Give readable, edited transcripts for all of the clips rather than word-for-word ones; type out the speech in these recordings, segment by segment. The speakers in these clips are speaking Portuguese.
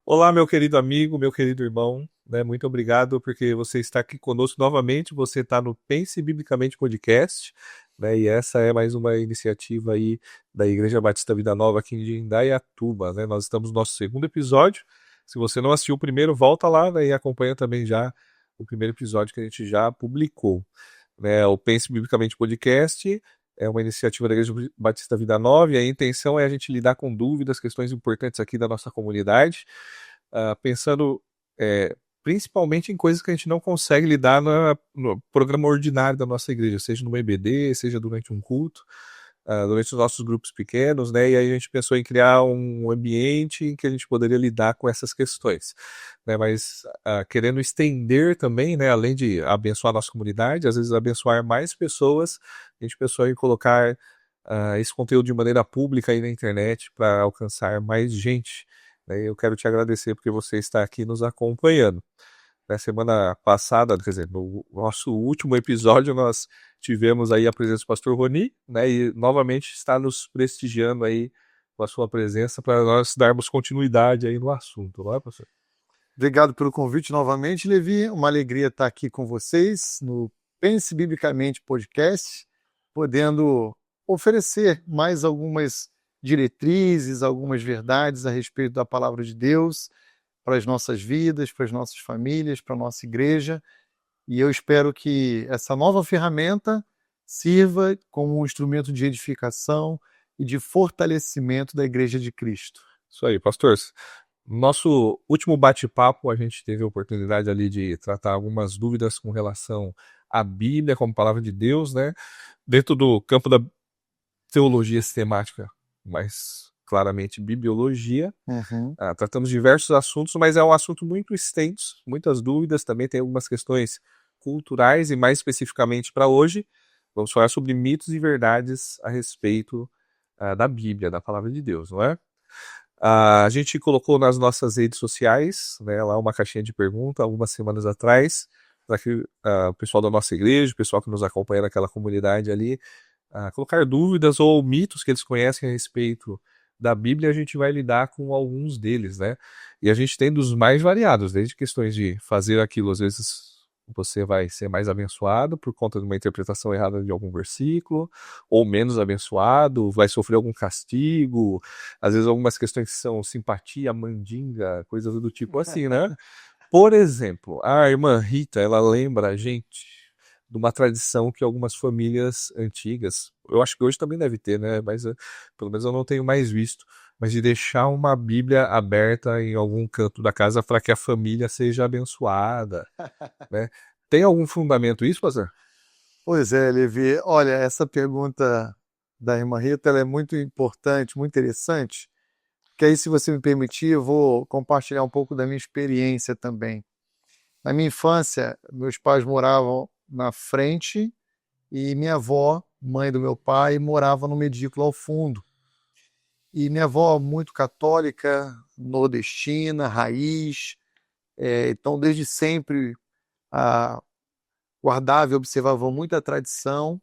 Olá, meu querido amigo, meu querido irmão, né? Muito obrigado porque você está aqui conosco novamente. Você está no Pense Biblicamente Podcast, né? E essa é mais uma iniciativa aí da Igreja Batista Vida Nova aqui em Indaiatuba, né? Nós estamos no nosso segundo episódio. Se você não assistiu o primeiro, volta lá, né, e acompanha também já o primeiro episódio que a gente já publicou, né? O Pense Biblicamente Podcast é uma iniciativa da Igreja Batista Vida Nova e a intenção é a gente lidar com dúvidas, questões importantes aqui da nossa comunidade, pensando principalmente em coisas que a gente não consegue lidar no programa ordinário da nossa igreja, seja no EBD, seja durante um culto, durante os nossos grupos pequenos, né? E aí a gente pensou em criar um ambiente em que a gente poderia lidar com essas questões, né? Mas querendo estender também, né? Além de abençoar a nossa comunidade, às vezes abençoar mais pessoas, a gente pensou em colocar esse conteúdo de maneira pública aí na internet para alcançar mais gente, né? Eu quero te agradecer porque você está aqui nos acompanhando. Na semana passada, quer dizer, no nosso último episódio, nós tivemos aí a presença do pastor Roni, né? E novamente está nos prestigiando aí com a sua presença para nós darmos continuidade aí no assunto, não é, pastor? Obrigado pelo convite novamente, Levi. Uma alegria estar aqui com vocês no Pense Biblicamente Podcast, podendo oferecer mais algumas diretrizes, algumas verdades a respeito da palavra de Deus para as nossas vidas, para as nossas famílias, para a nossa igreja. E eu espero que essa nova ferramenta sirva como um instrumento de edificação e de fortalecimento da Igreja de Cristo. Isso aí, pastor. Nosso último bate-papo, a gente teve a oportunidade ali de tratar algumas dúvidas com relação à Bíblia como palavra de Deus, né? Dentro do campo da teologia sistemática, mais claramente bibliologia. Uhum. Tratamos diversos assuntos, mas é um assunto muito extenso, muitas dúvidas, também tem algumas questões culturais e mais especificamente para hoje, vamos falar sobre mitos e verdades a respeito da Bíblia, da palavra de Deus, não é? A gente colocou nas nossas redes sociais, né, lá uma caixinha de pergunta algumas semanas atrás, para que o pessoal da nossa igreja, o pessoal que nos acompanha naquela comunidade ali, colocar dúvidas ou mitos que eles conhecem a respeito da Bíblia, a gente vai lidar com alguns deles, né? E a gente tem dos mais variados, desde questões de fazer aquilo, às vezes você vai ser mais abençoado por conta de uma interpretação errada de algum versículo, ou menos abençoado, vai sofrer algum castigo, às vezes algumas questões que são simpatia, mandinga, coisas do tipo assim, né? Por exemplo, a irmã Rita, ela lembra a gente de uma tradição que algumas famílias antigas, eu acho que hoje também deve ter, né? Mas pelo menos eu não tenho mais visto, mas de deixar uma Bíblia aberta em algum canto da casa para que a família seja abençoada, né? Tem algum fundamento isso, pastor? Pois é, Levi. Olha, essa pergunta da irmã Rita ela é muito importante, muito interessante, que aí, se você me permitir, eu vou compartilhar um pouco da minha experiência também. Na minha infância, meus pais moravam na frente e minha avó, mãe do meu pai, morava no medículo ao fundo. E minha avó, muito católica, nordestina, raiz, então desde sempre ah, guardava e observava muita tradição.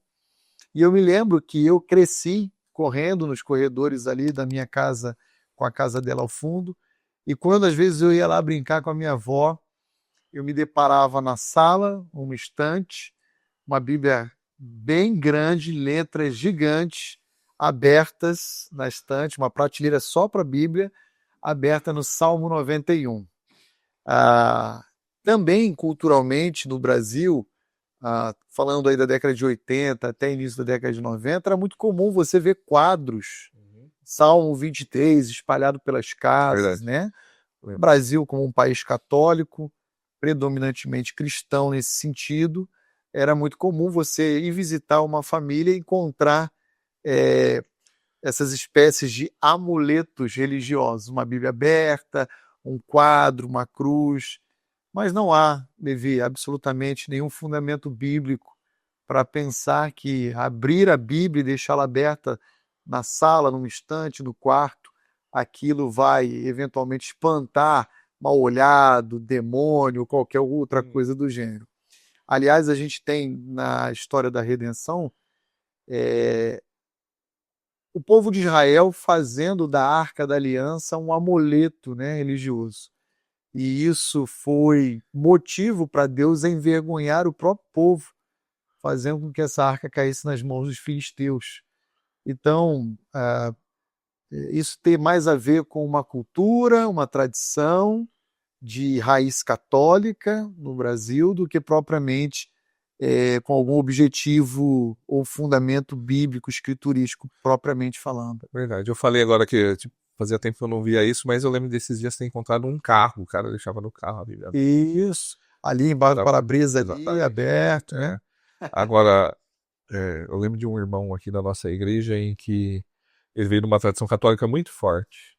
E eu me lembro que eu cresci correndo nos corredores ali da minha casa, com a casa dela ao fundo, e quando às vezes eu ia lá brincar com a minha avó, eu me deparava na sala, uma estante, uma Bíblia bem grande, letras gigantes, abertas na estante, uma prateleira só para a Bíblia, aberta no Salmo 91. Ah, também culturalmente no Brasil, falando aí da década de 80 até início da década de 90, era muito comum você ver quadros, Uhum. Salmo 23 espalhado pelas casas, Verdade. né? Lembro. Brasil, como um país católico, predominantemente cristão nesse sentido, era muito comum você ir visitar uma família e encontrar é, essas espécies de amuletos religiosos, uma Bíblia aberta, um quadro, uma cruz, mas não há, Levi, absolutamente nenhum fundamento bíblico para pensar que abrir a Bíblia e deixá-la aberta na sala, num estante, no quarto, aquilo vai eventualmente espantar mal-olhado, demônio, qualquer outra Hum. coisa do gênero. Aliás, a gente tem na história da redenção o povo de Israel fazendo da Arca da Aliança um amuleto, né, religioso. E isso foi motivo para Deus envergonhar o próprio povo, fazendo com que essa arca caísse nas mãos dos filisteus. Então, isso tem mais a ver com uma cultura, uma tradição de raiz católica no Brasil do que propriamente com algum objetivo ou fundamento bíblico, escriturístico, propriamente falando. Verdade. Eu falei agora que tipo, fazia tempo que eu não via isso, mas eu lembro desses dias ter encontrado um carro. O cara deixava no carro a Bíblia. Isso. Ali embaixo do para-brisa ali, Exatamente. aberto, né? Agora, eu lembro de um irmão aqui da nossa igreja em que ele veio de uma tradição católica muito forte.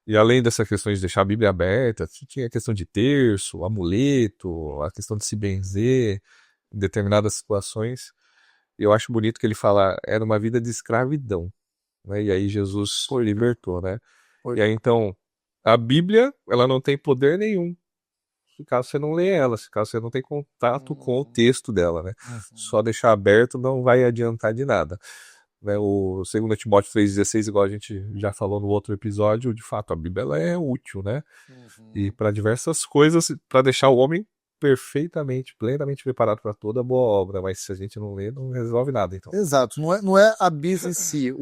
E além dessas questões de deixar a Bíblia aberta, tinha a questão de terço, amuleto, a questão de se benzer em determinadas situações. E eu acho bonito que ele fala, era uma vida de escravidão. Né? E aí Jesus libertou, né? E aí então, a Bíblia, ela não tem poder nenhum. Se caso você não lê ela, se caso você não tem contato com o texto dela, né? Só deixar aberto não vai adiantar de nada. Né? O 2 Timóteo 3,16, igual a gente já falou no outro episódio, de fato, a Bíblia ela é útil, né? E para diversas coisas, para deixar o homem perfeitamente, plenamente preparado para toda boa obra, mas se a gente não lê, não resolve nada, então. Exato, não é a Bíblia em si,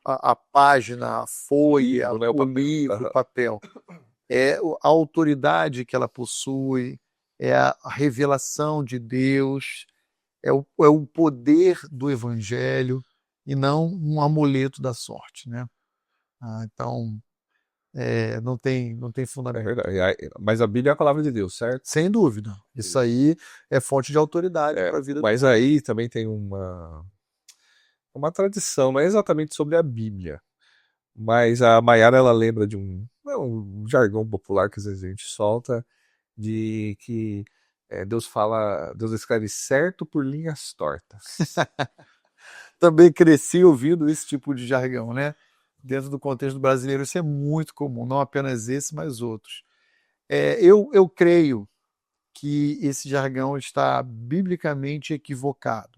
a página, a folha, o livro, o papel. É a autoridade que ela possui, é a revelação de Deus, é o poder do Evangelho e não um amuleto da sorte, né? Então, não tem É fundamento. verdade. Mas a Bíblia é a palavra de Deus, certo? Sem dúvida. Isso aí é fonte de autoridade para a vida. Mas aí também tem uma tradição, não é exatamente sobre a Bíblia. Mas a Maiara, ela lembra de um jargão popular que às vezes a gente solta, de que Deus escreve certo por linhas tortas. Também cresci ouvindo esse tipo de jargão, né? Dentro do contexto brasileiro, isso é muito comum, não apenas esse, mas outros. Eu creio que esse jargão está biblicamente equivocado.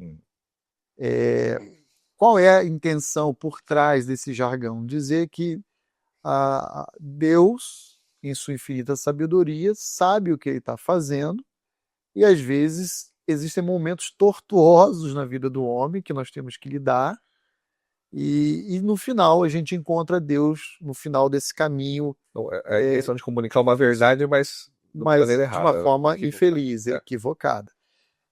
Qual é a intenção por trás desse jargão? Dizer que Deus, em sua infinita sabedoria, sabe o que ele está fazendo e às vezes existem momentos tortuosos na vida do homem que nós temos que lidar e no final a gente encontra Deus no final desse caminho. É questão de comunicar uma verdade, mas de uma forma infeliz, equivocada.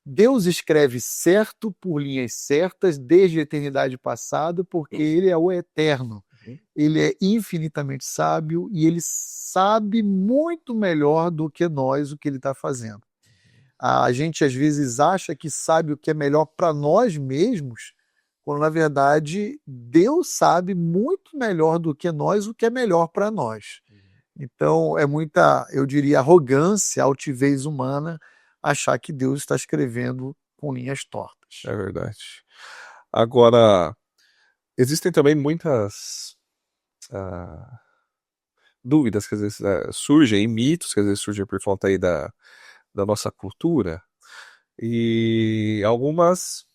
Deus escreve certo por linhas certas desde a eternidade passada, porque Ele é o eterno. Ele é infinitamente sábio e Ele sabe muito melhor do que nós o que Ele está fazendo. A gente às vezes acha que sabe o que é melhor para nós mesmos, quando na verdade Deus sabe muito melhor do que nós o que é melhor para nós. Então é muita, eu diria, arrogância, altivez humana achar que Deus está escrevendo com linhas tortas. É verdade. Agora, existem também muitas dúvidas que às vezes surgem, e mitos que às vezes surgem por conta aí da nossa cultura, e algumas...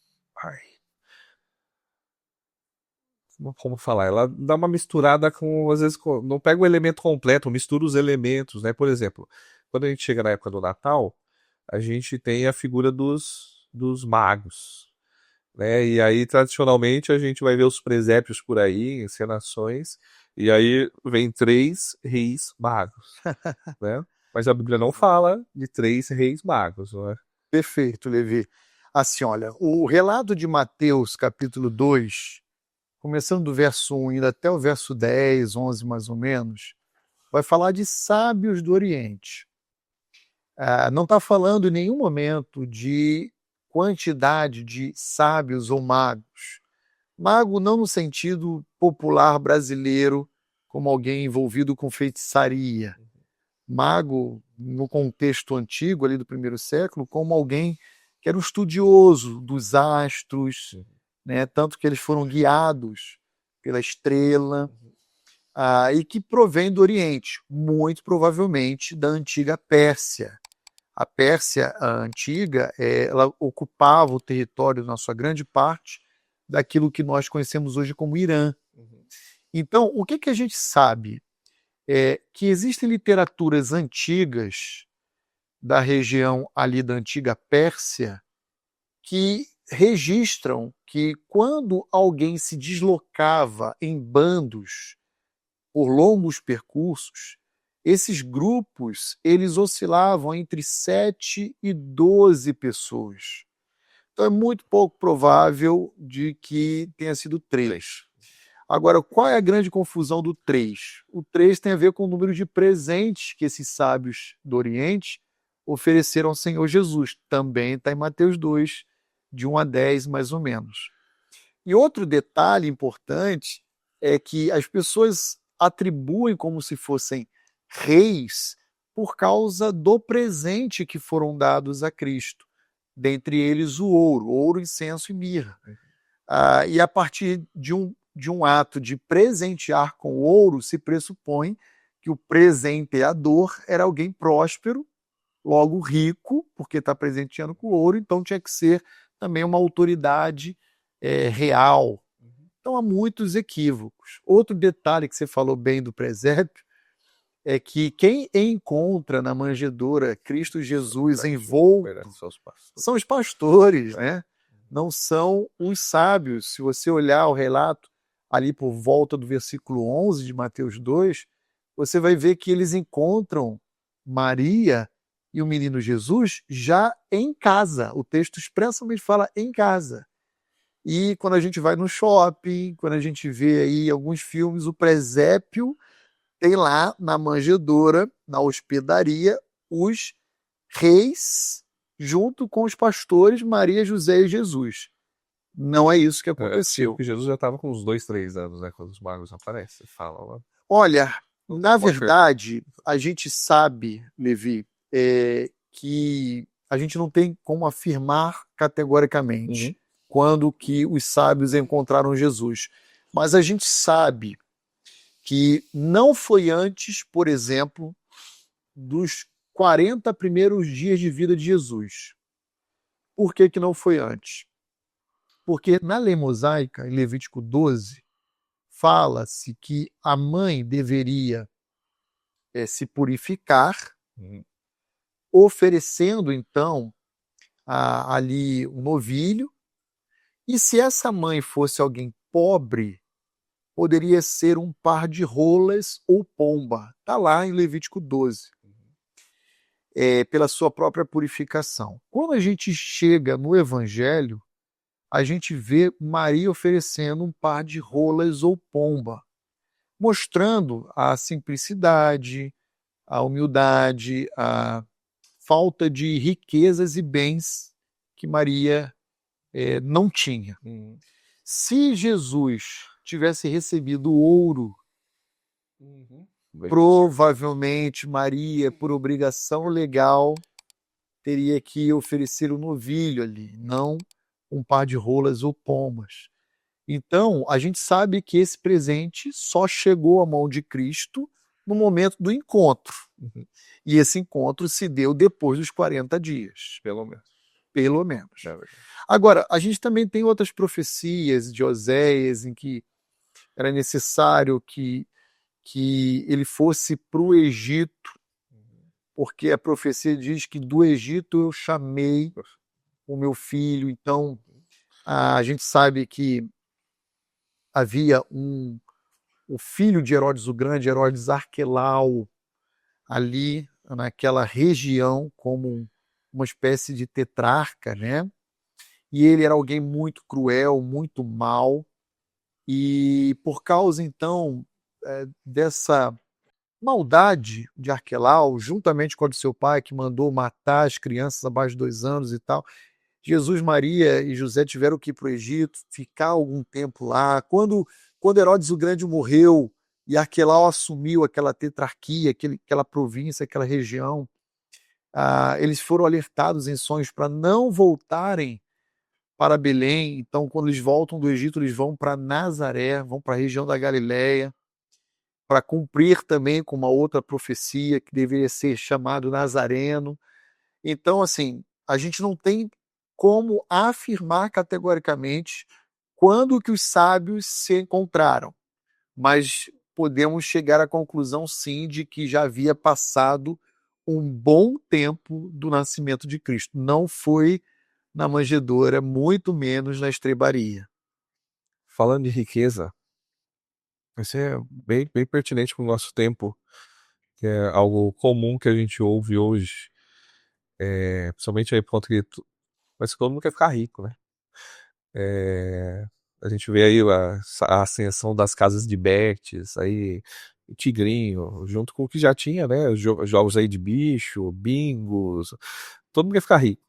como falar? Ela dá uma misturada com, às vezes, não pega o elemento completo, mistura os elementos, né? Por exemplo, quando a gente chega na época do Natal, a gente tem a figura dos magos, né? E aí, tradicionalmente, a gente vai ver os presépios por aí, encenações, e aí vem 3 reis magos, né? Mas a Bíblia não fala de 3 reis magos, não é? Perfeito, Levi. Assim, olha, o relato de Mateus, capítulo 2, começando do verso 1 indo até o verso 10, 11 mais ou menos, vai falar de sábios do Oriente. Não está falando em nenhum momento de quantidade de sábios ou magos. Mago não no sentido popular brasileiro, como alguém envolvido com feitiçaria. Mago, no contexto antigo, ali do primeiro século, como alguém que era um estudioso dos astros, né? Tanto que eles foram guiados pela estrela, e que provém do Oriente, muito provavelmente da antiga Pérsia. A Pérsia antiga, ela ocupava o território, na sua grande parte, daquilo que nós conhecemos hoje como Irã. Então, o que a gente sabe? É que existem literaturas antigas da região ali da antiga Pérsia que registram que quando alguém se deslocava em bandos por longos percursos, esses grupos eles oscilavam entre 7 e 12 pessoas. Então é muito pouco provável de que tenha sido 3. Agora, qual é a grande confusão do 3? O 3 tem a ver com o número de presentes que esses sábios do Oriente ofereceram ao Senhor Jesus. Também está em Mateus 2, de 1 a 10, mais ou menos. E outro detalhe importante é que as pessoas atribuem como se fossem reis por causa do presente que foram dados a Cristo. Dentre eles o ouro, incenso e mirra. E a partir de um ato de presentear com ouro, se pressupõe que o presenteador era alguém próspero, logo rico, porque está presenteando com ouro, então tinha que ser também uma autoridade real. Então há muitos equívocos. Outro detalhe que você falou bem do presépio é que quem encontra na manjedoura Cristo Jesus envolto são os pastores, né? Não são os sábios. Se você olhar o relato ali por volta do versículo 11 de Mateus 2, você vai ver que eles encontram Maria e o menino Jesus já em casa. O texto expressamente fala em casa. E quando a gente vai no shopping, quando a gente vê aí alguns filmes, o presépio tem lá na manjedoura, na hospedaria, os reis junto com os pastores Maria, José e Jesus. Não é isso que aconteceu. Porque Jesus já estava com uns 2, 3 anos, né? Quando os magos aparecem, falam lá. Olha, na verdade, a gente sabe, Levi, que a gente não tem como afirmar categoricamente quando que os sábios encontraram Jesus. Mas a gente sabe que não foi antes, por exemplo, dos 40 primeiros dias de vida de Jesus. Por que não foi antes? Porque na lei mosaica, em Levítico 12, fala-se que a mãe deveria se purificar, oferecendo então ali um novilho, e se essa mãe fosse alguém pobre, poderia ser um par de rolas ou pomba. Está lá em Levítico 12. Pela sua própria purificação. Quando a gente chega no Evangelho, a gente vê Maria oferecendo um par de rolas ou pomba, mostrando a simplicidade, a humildade, a falta de riquezas e bens que Maria não tinha. Se Jesus tivesse recebido ouro, provavelmente Maria, por obrigação legal, teria que oferecer um novilho ali, não um par de rolas ou pombas. Então, a gente sabe que esse presente só chegou à mão de Cristo no momento do encontro. E esse encontro se deu depois dos 40 dias. Pelo menos. Agora, a gente também tem outras profecias de Oséias em que era necessário que ele fosse para o Egito, porque a profecia diz que do Egito eu chamei o meu filho. Então, a gente sabe que havia o filho de Herodes o Grande, Herodes Arquelau, ali naquela região como uma espécie de tetrarca, né? E ele era alguém muito cruel, muito mau, e por causa, então, dessa maldade de Arquelau, juntamente com a do seu pai, que mandou matar as crianças abaixo de 2 anos e tal, Jesus, Maria e José tiveram que ir para o Egito, ficar algum tempo lá. Quando Herodes o Grande morreu e Arquelau assumiu aquela tetrarquia, aquela província, aquela região, eles foram alertados em sonhos para não voltarem para Belém. Então, quando eles voltam do Egito, eles vão para Nazaré, vão para a região da Galileia, para cumprir também com uma outra profecia que deveria ser chamado Nazareno. Então, assim, a gente não tem como afirmar categoricamente quando que os sábios se encontraram. mas podemos chegar à conclusão, sim, de que já havia passado um bom tempo do nascimento de Cristo. Não foi na manjedoura, muito menos na estrebaria. Falando de riqueza, isso é bem pertinente para o nosso tempo, que é algo comum que a gente ouve hoje, principalmente aí por conta que mas todo mundo quer ficar rico, né? É, a gente vê aí a ascensão das casas de bets, aí Tigrinho, junto com o que já tinha, né? Os jogos aí de bicho, bingos, todo mundo quer ficar rico.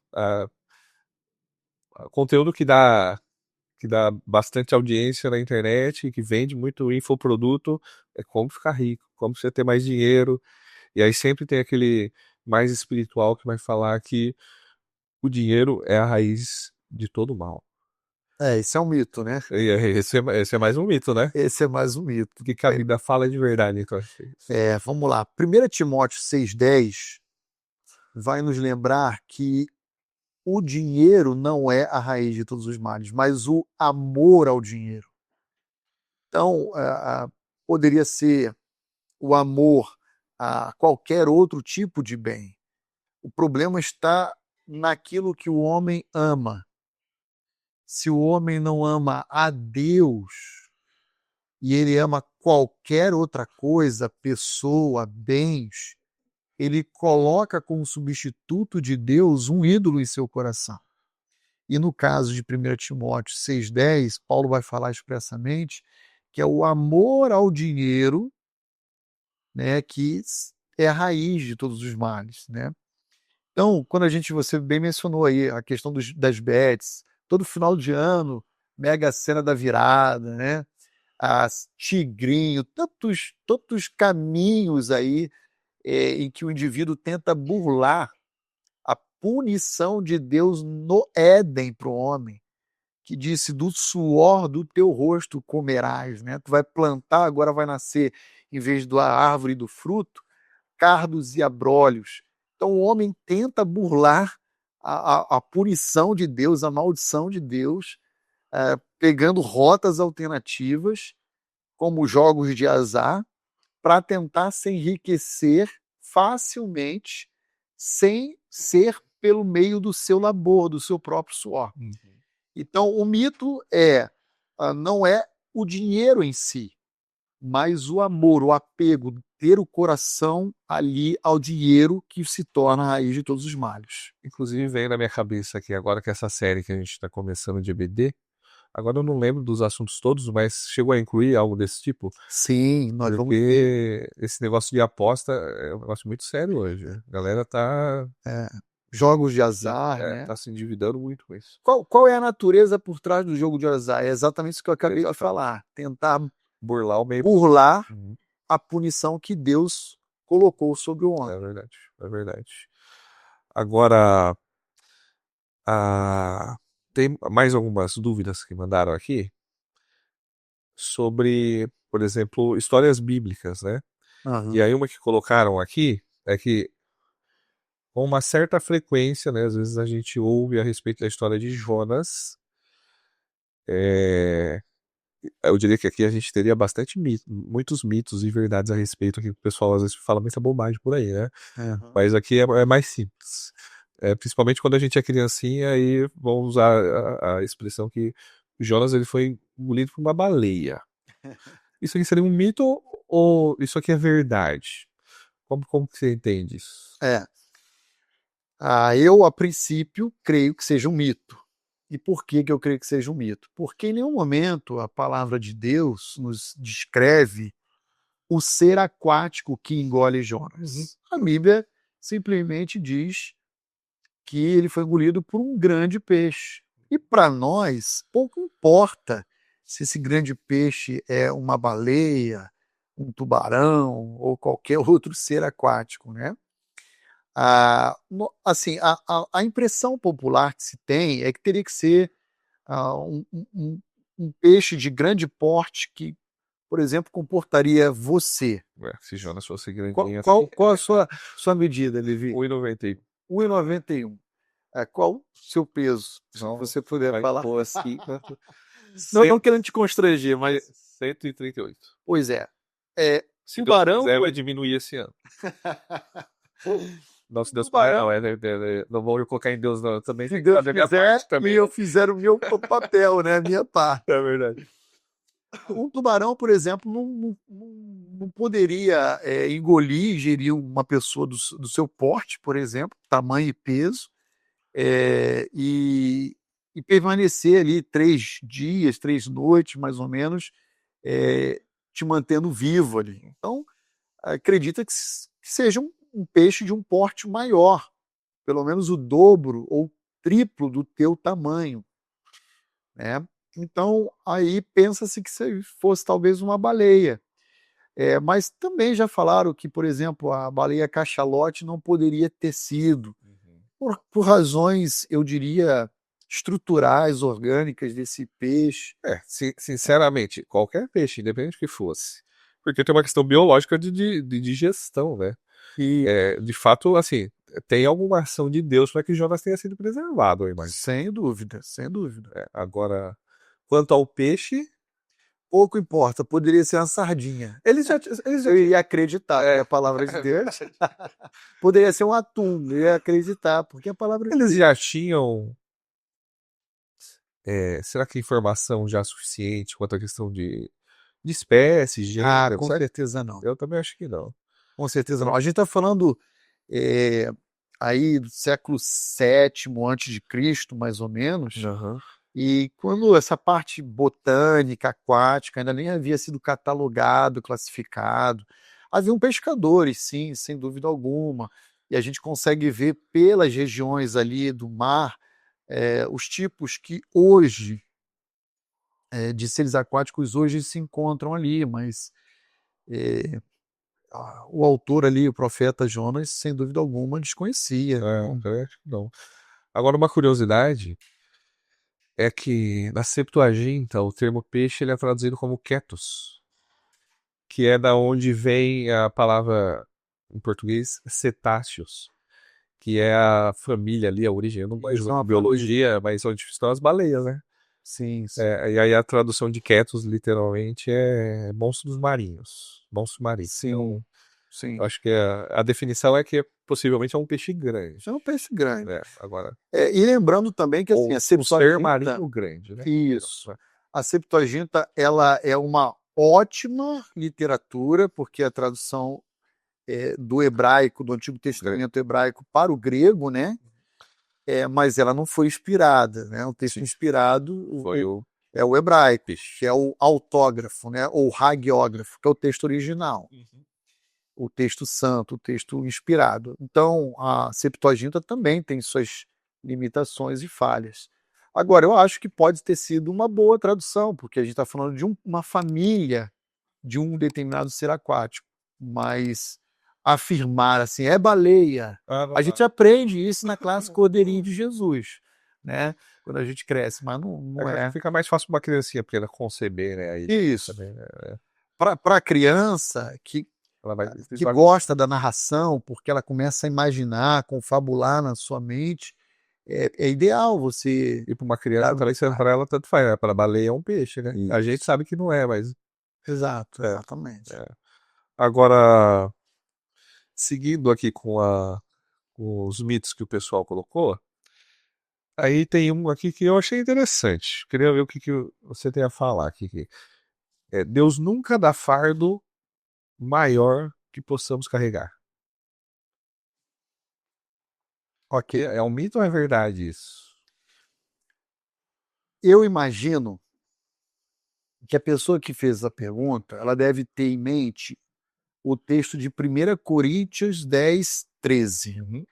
Conteúdo que dá bastante audiência na internet, que vende muito infoproduto, é como ficar rico, como você ter mais dinheiro. E aí sempre tem aquele mais espiritual que vai falar que o dinheiro é a raiz de todo mal. Esse é um mito, né? Esse é mais um mito, né? Esse é mais um mito. O que a Bíblia fala é de verdade, então. Vamos lá. 1 Timóteo 6,10 vai nos lembrar que o dinheiro não é a raiz de todos os males, mas o amor ao dinheiro. Então, poderia ser o amor a qualquer outro tipo de bem. O problema está naquilo que o homem ama. Se o homem não ama a Deus e ele ama qualquer outra coisa, pessoa, bens, ele coloca como substituto de Deus um ídolo em seu coração. E no caso de 1 Timóteo 6,10, Paulo vai falar expressamente que é o amor ao dinheiro, né, que é a raiz de todos os males, né? Então, quando você bem mencionou aí a questão das bets, todo final de ano, Mega Sena da virada, né? As tigrinho, tantos caminhos aí em que o indivíduo tenta burlar a punição de Deus no Éden para o homem, que disse: do suor do teu rosto comerás, né? Tu vai plantar, agora vai nascer, em vez da árvore do fruto, cardos e abrolhos. Então o homem tenta burlar a punição de Deus, a maldição de Deus, pegando rotas alternativas, como jogos de azar, para tentar se enriquecer facilmente, sem ser pelo meio do seu labor, do seu próprio suor. Então, o mito não é o dinheiro em si, mas o amor, o apego, ter o coração ali ao dinheiro que se torna a raiz de todos os males. Inclusive veio na minha cabeça aqui agora que essa série que a gente está começando de EBD, agora eu não lembro dos assuntos todos, mas chegou a incluir algo desse tipo? Sim, nós vamos Porque esse negócio de aposta é um negócio muito sério hoje. A galera tá, jogos de azar, né? tá se endividando muito com isso. Qual é a natureza por trás do jogo de azar? É exatamente isso que eu acabei de falar. Tentar Burlar o meio. burlar Uhum. a punição que Deus colocou sobre o homem. É verdade, é verdade. Agora, tem mais algumas dúvidas que mandaram aqui sobre, por exemplo, histórias bíblicas, né? E aí uma que colocaram aqui é que com uma certa frequência, né, às vezes a gente ouve a respeito da história de Jonas. Eu diria que aqui a gente teria bastante muitos mitos e verdades a respeito, que o pessoal às vezes fala muita bobagem por aí, né? Mas aqui é mais simples. Principalmente quando a gente é criancinha, aí vamos usar a expressão que Jonas ele foi engolido por uma baleia. Isso aqui seria um mito ou isso aqui é verdade? Como que você entende isso? Eu, a princípio, creio que seja um mito. E por que eu creio que seja um mito? Porque em nenhum momento a palavra de Deus nos descreve o ser aquático que engole Jonas. A Bíblia simplesmente diz que ele foi engolido por um grande peixe. E para nós, pouco importa se esse grande peixe é uma baleia, um tubarão ou qualquer outro ser aquático, né? Assim, a impressão popular que se tem é que teria que ser um peixe de grande porte que, por exemplo, comportaria você. Se Jonas fosse Qual, grandinho qual, assim, qual a sua medida, Levi? 1,91. 1,91. Qual o seu peso? Se Não, você puder vai falar. pôr assim. Não querendo te constranger, mas 138. pois é. Se Deus Tubarão, quiser, vai diminuir esse ano. Não, se Deus quiser, tubarão, não vou colocar em Deus, não. Eu também se tenho que Deus fazer a minha quiser, parte e também. eu fizer o meu papel, né? A minha parte. É verdade. Um tubarão, por exemplo, não poderia engolir, ingerir uma pessoa do seu porte, por exemplo, tamanho e peso, e permanecer ali 3 dias, 3 noites, mais ou menos, te mantendo vivo ali. Então, acredita que seja um peixe de um porte maior, pelo menos o dobro ou triplo do teu tamanho, né? Então, aí pensa-se que fosse talvez uma baleia. Mas também já falaram que, por exemplo, a baleia cachalote não poderia ter sido, por razões, eu diria, estruturais, orgânicas desse peixe. Sinceramente, qualquer peixe, independente do que fosse. Porque tem uma questão biológica de digestão, né? E, De fato, assim, tem alguma ação de Deus para que Jonas tenha sido preservado, eu imagino. sem dúvida, sem dúvida. Agora, quanto ao peixe, Pouco importa, poderia ser uma sardinha. Eu iria acreditar, que é a palavra de Deus. Poderia ser um atum, eu ia acreditar, porque a palavra de eles Deus. já tinham. Será que informação já suficiente quanto à questão de espécie, gênero? Com certeza não. Eu também acho que não. Com certeza não. A gente está falando aí do século VII antes de Cristo, mais ou menos. Uhum. E quando essa parte botânica, aquática, ainda nem havia sido catalogado, classificado, haviam pescadores, sim, sem dúvida alguma. E a gente consegue ver pelas regiões ali do mar os tipos que hoje, de seres aquáticos, hoje se encontram ali, mas o autor ali, o profeta Jonas, sem dúvida alguma, desconhecia. Eu acho que não. Agora, uma curiosidade é que na Septuaginta o termo peixe ele é traduzido como ketos, que é da onde vem a palavra em português cetáceos, que é a família ali, a origem. Eu não gosto Isso é de uma biologia, mas onde estão as baleias, né? Sim, sim. E aí a tradução de ketos literalmente é monstros marinhos. Monstros marinhos. Sim, Então, sim. eu acho que a definição é que possivelmente é um peixe grande. É um peixe grande. Agora, E lembrando também que assim, a ou um ser Septuaginta, marinho grande, né? isso, a Septuaginta, ela é uma ótima literatura, porque a tradução do hebraico, do Antigo Testamento hebraico para o grego, né? Mas ela não foi inspirada, né? O texto Sim. inspirado Foi o é o hebraico, peixe. que é o autógrafo, né? Ou hagiógrafo, que é o texto original. O texto santo, o texto inspirado. Então, a Septuaginta também tem suas limitações e falhas. Agora, eu acho que pode ter sido uma boa tradução, porque a gente está falando de uma família de um determinado ser aquático, mas afirmar assim, é baleia. A gente aprende isso na classe Cordeirinho de Jesus, né? Quando a gente cresce, mas não é. Fica mais fácil para uma criancinha pequena conceber, né? Aí, Isso. também, né? Para a criança que gosta da narração, porque ela começa a imaginar, confabular na sua mente, é ideal você. E para uma criança também, para ela, tanto faz, né? Para baleia é um peixe, né? Isso. A gente sabe que não é, mas. Exato, exatamente. Agora, seguindo aqui com os mitos que o pessoal colocou, aí tem um aqui que eu achei interessante. Queria ver o que você tem a falar aqui. Deus nunca dá fardo maior que possamos carregar. Ok. É um mito ou é verdade isso? Eu imagino que a pessoa que fez a pergunta, ela deve ter em mente o texto de 1 Coríntios 10, 13.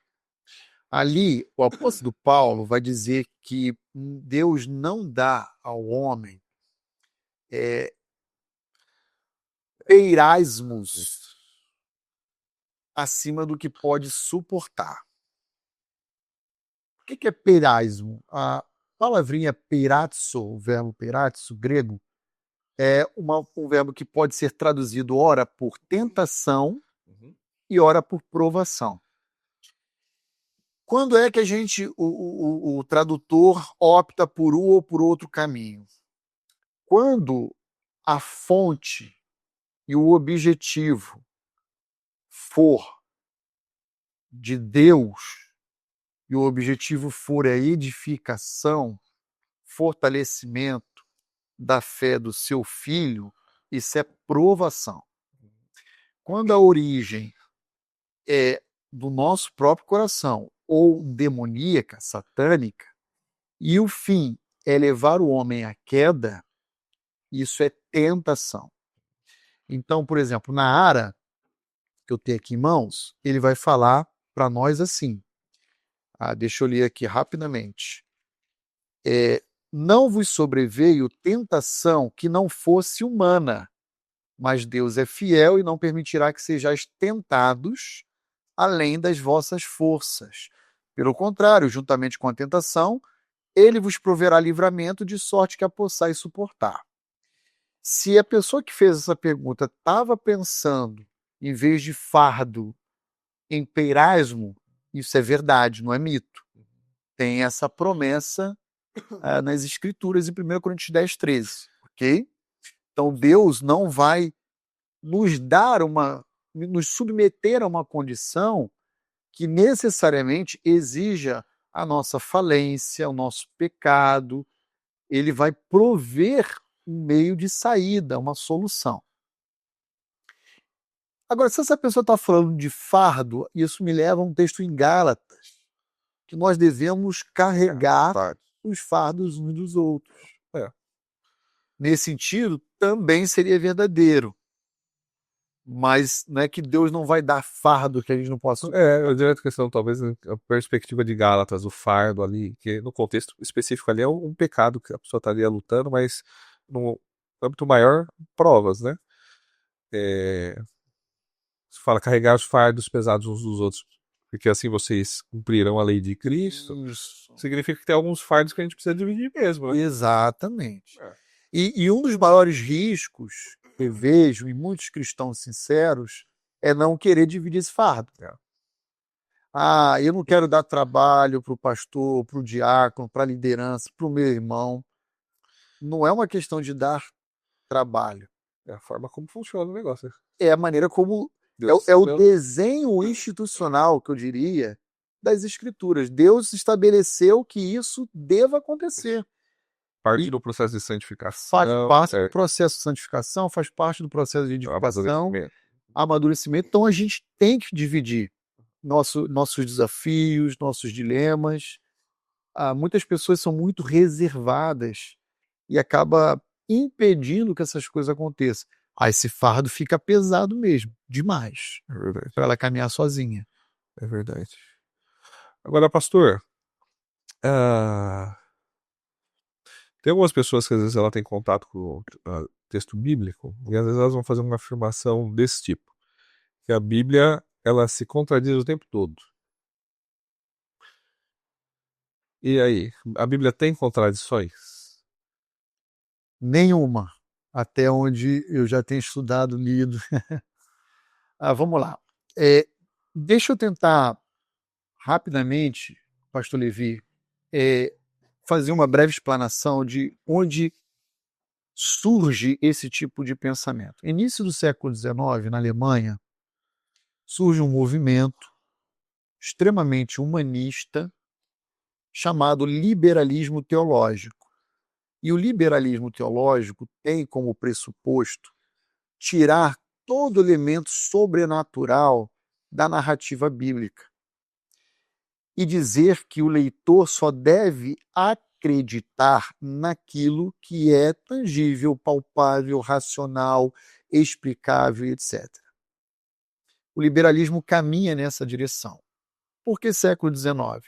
Ali, o apóstolo Paulo vai dizer que Deus não dá ao homem peirasmos acima do que pode suportar. O que é peirasmo? A palavrinha peiratso, o verbo peiratso, grego, é um verbo que pode ser traduzido ora por tentação e ora por provação. Quando é que o tradutor opta por um ou por outro caminho? quando a fonte e o objetivo for de Deus, e o objetivo for a edificação, fortalecimento da fé do seu filho, isso é provação. Quando a origem é do nosso próprio coração, ou demoníaca, satânica, e o fim é levar o homem à queda, isso é tentação. Então, por exemplo, na Ara, que eu tenho aqui em mãos, ele vai falar para nós assim. Deixa eu ler aqui rapidamente. Não vos sobreveio tentação que não fosse humana, mas Deus é fiel e não permitirá que sejais tentados além das vossas forças. Pelo contrário, juntamente com a tentação, ele vos proverá livramento de sorte que a possais suportar. Se a pessoa que fez essa pergunta estava pensando, em vez de fardo, em peirasmo, isso é verdade, não é mito. Tem essa promessa nas Escrituras em 1 Coríntios 10, 13. Ok? Então Deus não vai nos submeter a uma condição que necessariamente exija a nossa falência, o nosso pecado. Ele vai prover um meio de saída, uma solução. Agora, se essa pessoa está falando de fardo, isso me leva a um texto em Gálatas, que nós devemos carregar os fardos uns dos outros. Nesse sentido, também seria verdadeiro. Mas não é que Deus não vai dar fardo que a gente não possa... Eu diria a questão, talvez, a perspectiva de Gálatas, o fardo ali, que no contexto específico ali é um pecado que a pessoa estaria lutando, mas no âmbito maior, provas, né? Se fala carregar os fardos pesados uns dos outros, porque assim vocês cumprirão a lei de Cristo. Isso. Significa que tem alguns fardos que a gente precisa dividir mesmo, né? Exatamente. E um dos maiores riscos que eu vejo em muitos cristãos sinceros é não querer dividir esse fardo. Eu não quero dar trabalho para o pastor, para o diácono, para a liderança, para o meu irmão. Não é uma questão de dar trabalho. É a forma como funciona o negócio. É a maneira como... É o desenho institucional, que eu diria, das Escrituras. Deus estabeleceu que isso deva acontecer. Parte do processo de santificação. Faz parte do processo de santificação, faz parte do processo de edificação, amadurecimento. Então a gente tem que dividir nossos desafios, nossos dilemas. Muitas pessoas são muito reservadas e acaba impedindo que essas coisas aconteçam. Esse fardo fica pesado mesmo, demais, para ela caminhar sozinha. É verdade. Agora, pastor, tem algumas pessoas que às vezes ela tem contato com o texto bíblico e às vezes elas vão fazer uma afirmação desse tipo, que a Bíblia ela se contradiz o tempo todo. E aí, a Bíblia tem contradições? Nenhuma, até onde eu já tenho estudado, lido. Vamos lá. Deixa eu tentar rapidamente, pastor Levi, fazer uma breve explanação de onde surge esse tipo de pensamento. Início do século XIX, na Alemanha, surge um movimento extremamente humanista chamado liberalismo teológico. E o liberalismo teológico tem como pressuposto tirar todo elemento sobrenatural da narrativa bíblica e dizer que o leitor só deve acreditar naquilo que é tangível, palpável, racional, explicável, etc. O liberalismo caminha nessa direção. Por que século XIX?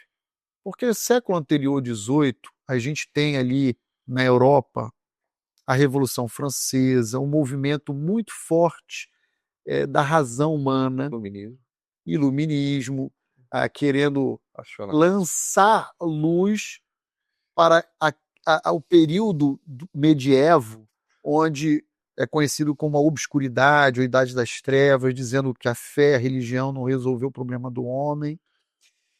Porque século anterior, XVIII, a gente tem ali na Europa a Revolução Francesa, um movimento muito forte da razão humana, iluminismo, querendo lançar luz para o período medievo, onde é conhecido como a obscuridade, a Idade das Trevas, dizendo que a fé, a religião não resolveu o problema do homem.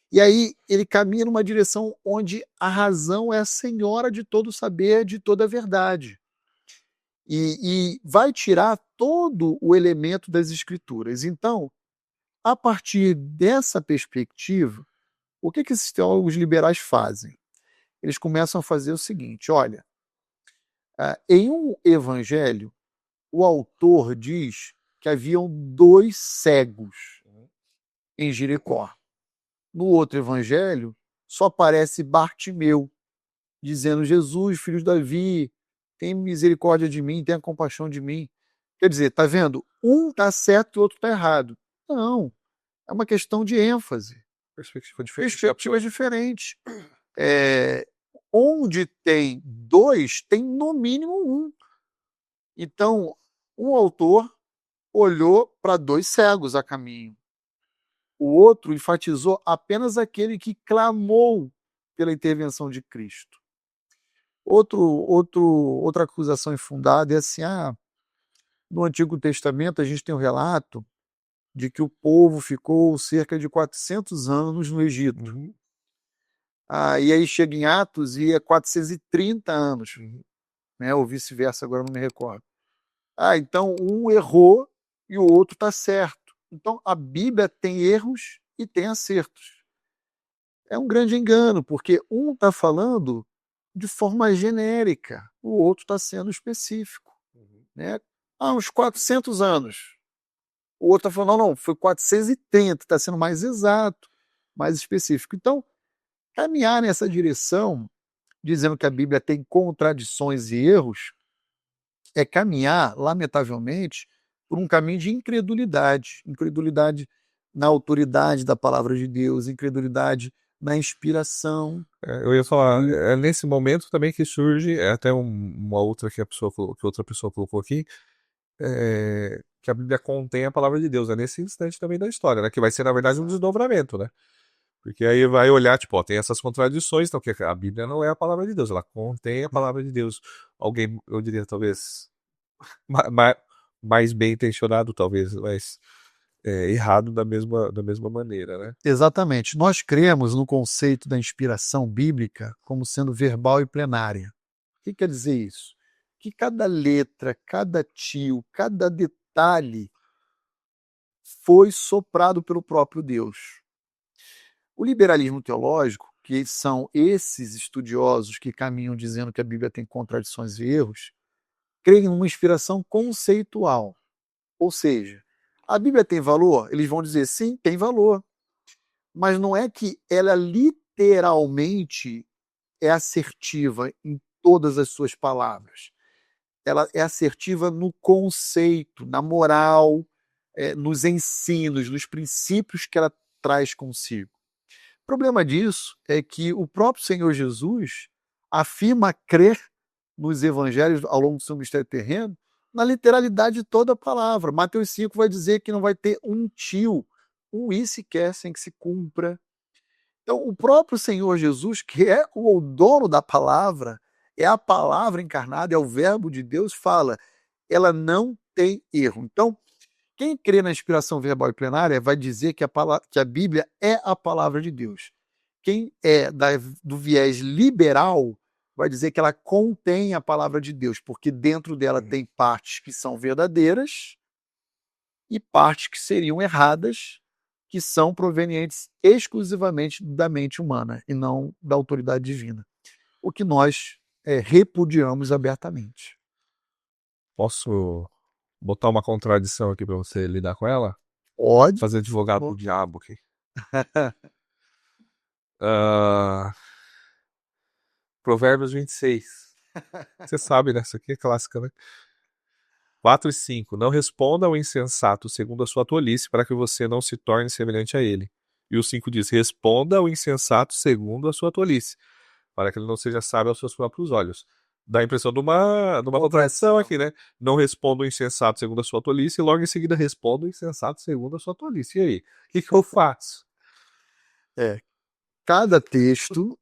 E aí ele caminha numa direção onde a razão é a senhora de todo saber, de toda a verdade. e vai tirar todo o elemento das escrituras. Então, a partir dessa perspectiva, o que esses teólogos liberais fazem? Eles começam a fazer o seguinte: olha, em um evangelho, o autor diz que haviam 2 cegos em Jericó. No outro evangelho, só aparece Bartimeu, dizendo: Jesus, filho de Davi, tem misericórdia de mim, tenha compaixão de mim. Quer dizer, tá vendo? Um está certo e o outro está errado. Não, é uma questão de ênfase. Perspectivas diferentes. Onde tem 2, tem no mínimo 1. Então, um autor olhou para 2 cegos a caminho. O outro enfatizou apenas aquele que clamou pela intervenção de Cristo. Outra acusação infundada é assim: no Antigo Testamento a gente tem um relato de que o povo ficou cerca de 400 anos no Egito. E aí chega em Atos e é 430 anos, né? Ou vice-versa, agora não me recordo. Então um errou e o outro está certo. Então a Bíblia tem erros e tem acertos. É um grande engano, porque um está falando de forma genérica, o outro está sendo específico. Né? Uns 400 anos. O outro está falando, não, foi 430, está sendo mais exato, mais específico. Então, caminhar nessa direção, dizendo que a Bíblia tem contradições e erros, é caminhar, lamentavelmente, por um caminho de incredulidade. Incredulidade na autoridade da palavra de Deus, incredulidade na inspiração. Eu ia falar, é nesse momento também que surge, até uma outra que outra pessoa colocou aqui, que a Bíblia contém a palavra de Deus, é nesse instante também da história, né? Que vai ser, na verdade, um desdobramento, né? Porque aí vai olhar, tipo, tem essas contradições, então que a Bíblia não é a palavra de Deus, ela contém a palavra de Deus. Alguém, eu diria, talvez, mais bem intencionado, talvez, mas errado da mesma maneira, né? Exatamente. Nós cremos no conceito da inspiração bíblica como sendo verbal e plenária. O que quer dizer isso? Que cada letra, cada tio, cada detalhe foi soprado pelo próprio Deus. O liberalismo teológico, que são esses estudiosos que caminham dizendo que a Bíblia tem contradições e erros, creem numa inspiração conceitual. Ou seja, a Bíblia tem valor? Eles vão dizer sim, tem valor. Mas não é que ela literalmente é assertiva em todas as suas palavras. Ela é assertiva no conceito, na moral, nos ensinos, nos princípios que ela traz consigo. O problema disso é que o próprio Senhor Jesus afirma crer nos evangelhos ao longo do seu ministério terreno na literalidade de toda a palavra. Mateus 5 vai dizer que não vai ter um tio, um i sequer sem que se cumpra. Então, o próprio Senhor Jesus, que é o dono da palavra, é a palavra encarnada, é o verbo de Deus, fala, ela não tem erro. Então, quem crê na inspiração verbal e plenária vai dizer que a Bíblia é a palavra de Deus. Quem é do viés liberal vai dizer que ela contém a palavra de Deus, porque dentro dela tem partes que são verdadeiras e partes que seriam erradas, que são provenientes exclusivamente da mente humana e não da autoridade divina. O que nós repudiamos abertamente. Posso botar uma contradição aqui para você lidar com ela? Pode. Fazer advogado do diabo aqui. Uh, Provérbios 26. Você sabe, né? Isso aqui é clássica, né? 4 e 5. Não responda ao insensato segundo a sua tolice, para que você não se torne semelhante a ele. E o 5 diz: responda ao insensato segundo a sua tolice, para que ele não seja sábio aos seus próprios olhos. Dá a impressão de uma contradição aqui, né? Não responda o insensato segundo a sua tolice, e logo em seguida responda o insensato segundo a sua tolice. E aí? O que eu faço? Cada texto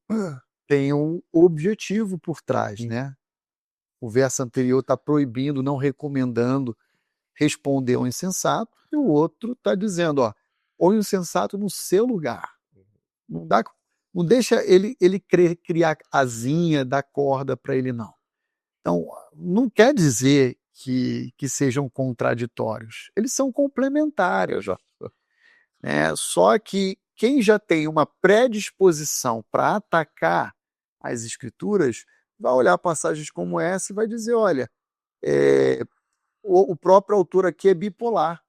tem um objetivo por trás, né? O verso anterior está proibindo, não recomendando responder ao insensato, e o outro está dizendo, põe o insensato no seu lugar. Não deixa ele criar asinha, dar corda para ele, não. Então, não quer dizer que sejam contraditórios. Eles são complementares. Exato. Né? Só que quem já tem uma predisposição para atacar as escrituras vai olhar passagens como essa e vai dizer, olha, o próprio autor aqui é bipolar.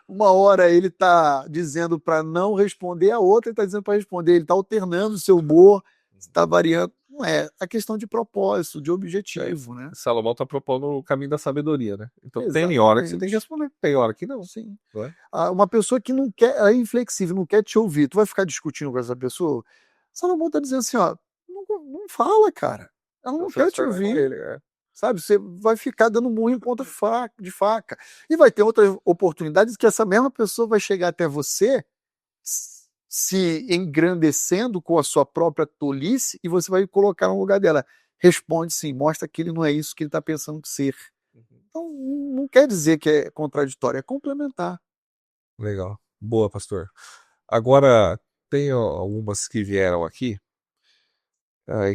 Uma hora ele está dizendo para não responder, a outra ele está dizendo para responder. Ele está alternando o seu humor, está variando. Não é. A questão de propósito, de objetivo, né? Salomão está propondo o caminho da sabedoria, né? Então tem hora que você tem que Exatamente. responder, tem hora que não. Sim. Não é? Uma pessoa que não quer, é inflexível, não quer te ouvir, tu vai ficar discutindo com essa pessoa? Salomão está dizendo assim, ó, não fala, cara. Ela não Então, quer você te vai com ouvir. ele, Sabe, você vai ficar dando murro em ponta de faca. E vai ter outras oportunidades que essa mesma pessoa vai chegar até você se engrandecendo com a sua própria tolice e você vai colocar no lugar dela. Responde sim, mostra que ele não é isso que ele está pensando ser. Então, não quer dizer que é contraditório, é complementar. Legal. Boa, pastor. Agora, tem algumas que vieram aqui,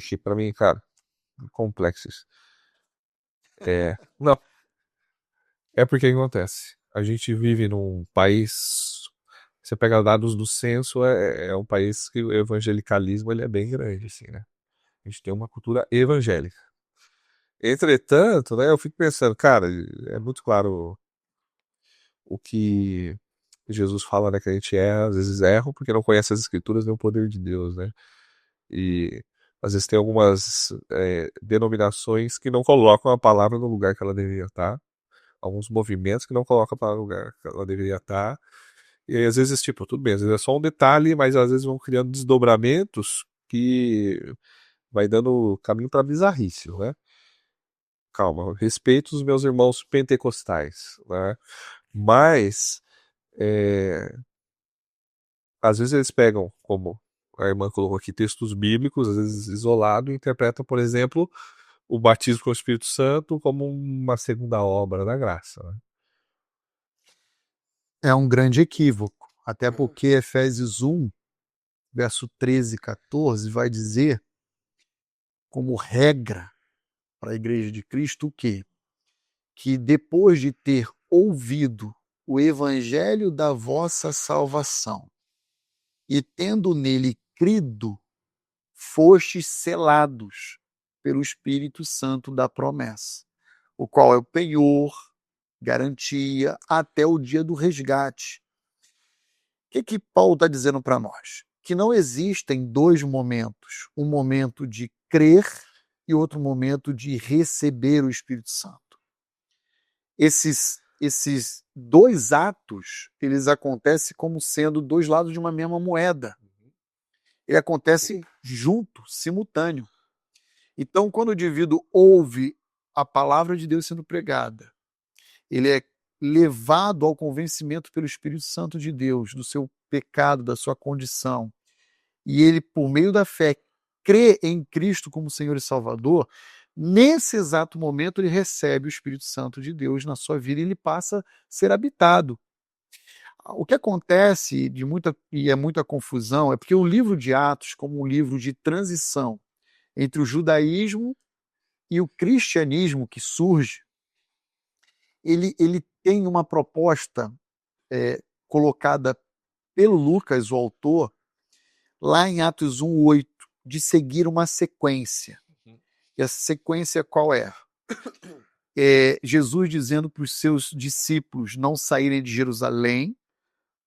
que para mim, cara, complexas. Não, é porque acontece. A gente vive num país. Você pega dados do censo, é um país que o evangelicalismo ele é bem grande, assim, né? A gente tem uma cultura evangélica. Entretanto, né, eu fico pensando, cara, é muito claro o que Jesus fala, né, que a gente às vezes erra porque não conhece as escrituras nem o poder de Deus, né? E às vezes tem algumas denominações que não colocam a palavra no lugar que ela deveria estar, alguns movimentos que não colocam a palavra no lugar que ela deveria estar, e aí, às vezes, tipo, tudo bem, às vezes é só um detalhe, mas às vezes vão criando desdobramentos que vai dando caminho para bizarrice, né? Calma, respeito os meus irmãos pentecostais, né? Mas é, às vezes eles pegam, como a irmã colocou aqui, textos bíblicos, às vezes isolado, e interpretam, por exemplo, o batismo com o Espírito Santo como uma segunda obra da graça, né? É um grande equívoco, até porque Efésios 1, verso 13 e 14, vai dizer, como regra para a igreja de Cristo, o quê? Que depois de ter ouvido o evangelho da vossa salvação e tendo nele crido, fostes selados pelo Espírito Santo da promessa, o qual é o penhor, garantia, até o dia do resgate. O que Paulo está dizendo para nós? Que não existem dois momentos, um momento de crer e outro momento de receber o Espírito Santo. Esses dois atos, eles acontecem como sendo dois lados de uma mesma moeda. Ele acontece junto, simultâneo. Então, quando o indivíduo ouve a palavra de Deus sendo pregada, ele é levado ao convencimento pelo Espírito Santo de Deus do seu pecado, da sua condição, e ele, por meio da fé, crê em Cristo como Senhor e Salvador, nesse exato momento ele recebe o Espírito Santo de Deus na sua vida e ele passa a ser habitado. O que acontece e é muita confusão é porque o livro de Atos, como um livro de transição entre o judaísmo e o cristianismo que surge, ele tem uma proposta colocada pelo Lucas, o autor, lá em Atos 1:8, de seguir uma sequência. E essa sequência qual é? Jesus dizendo para os seus discípulos não saírem de Jerusalém,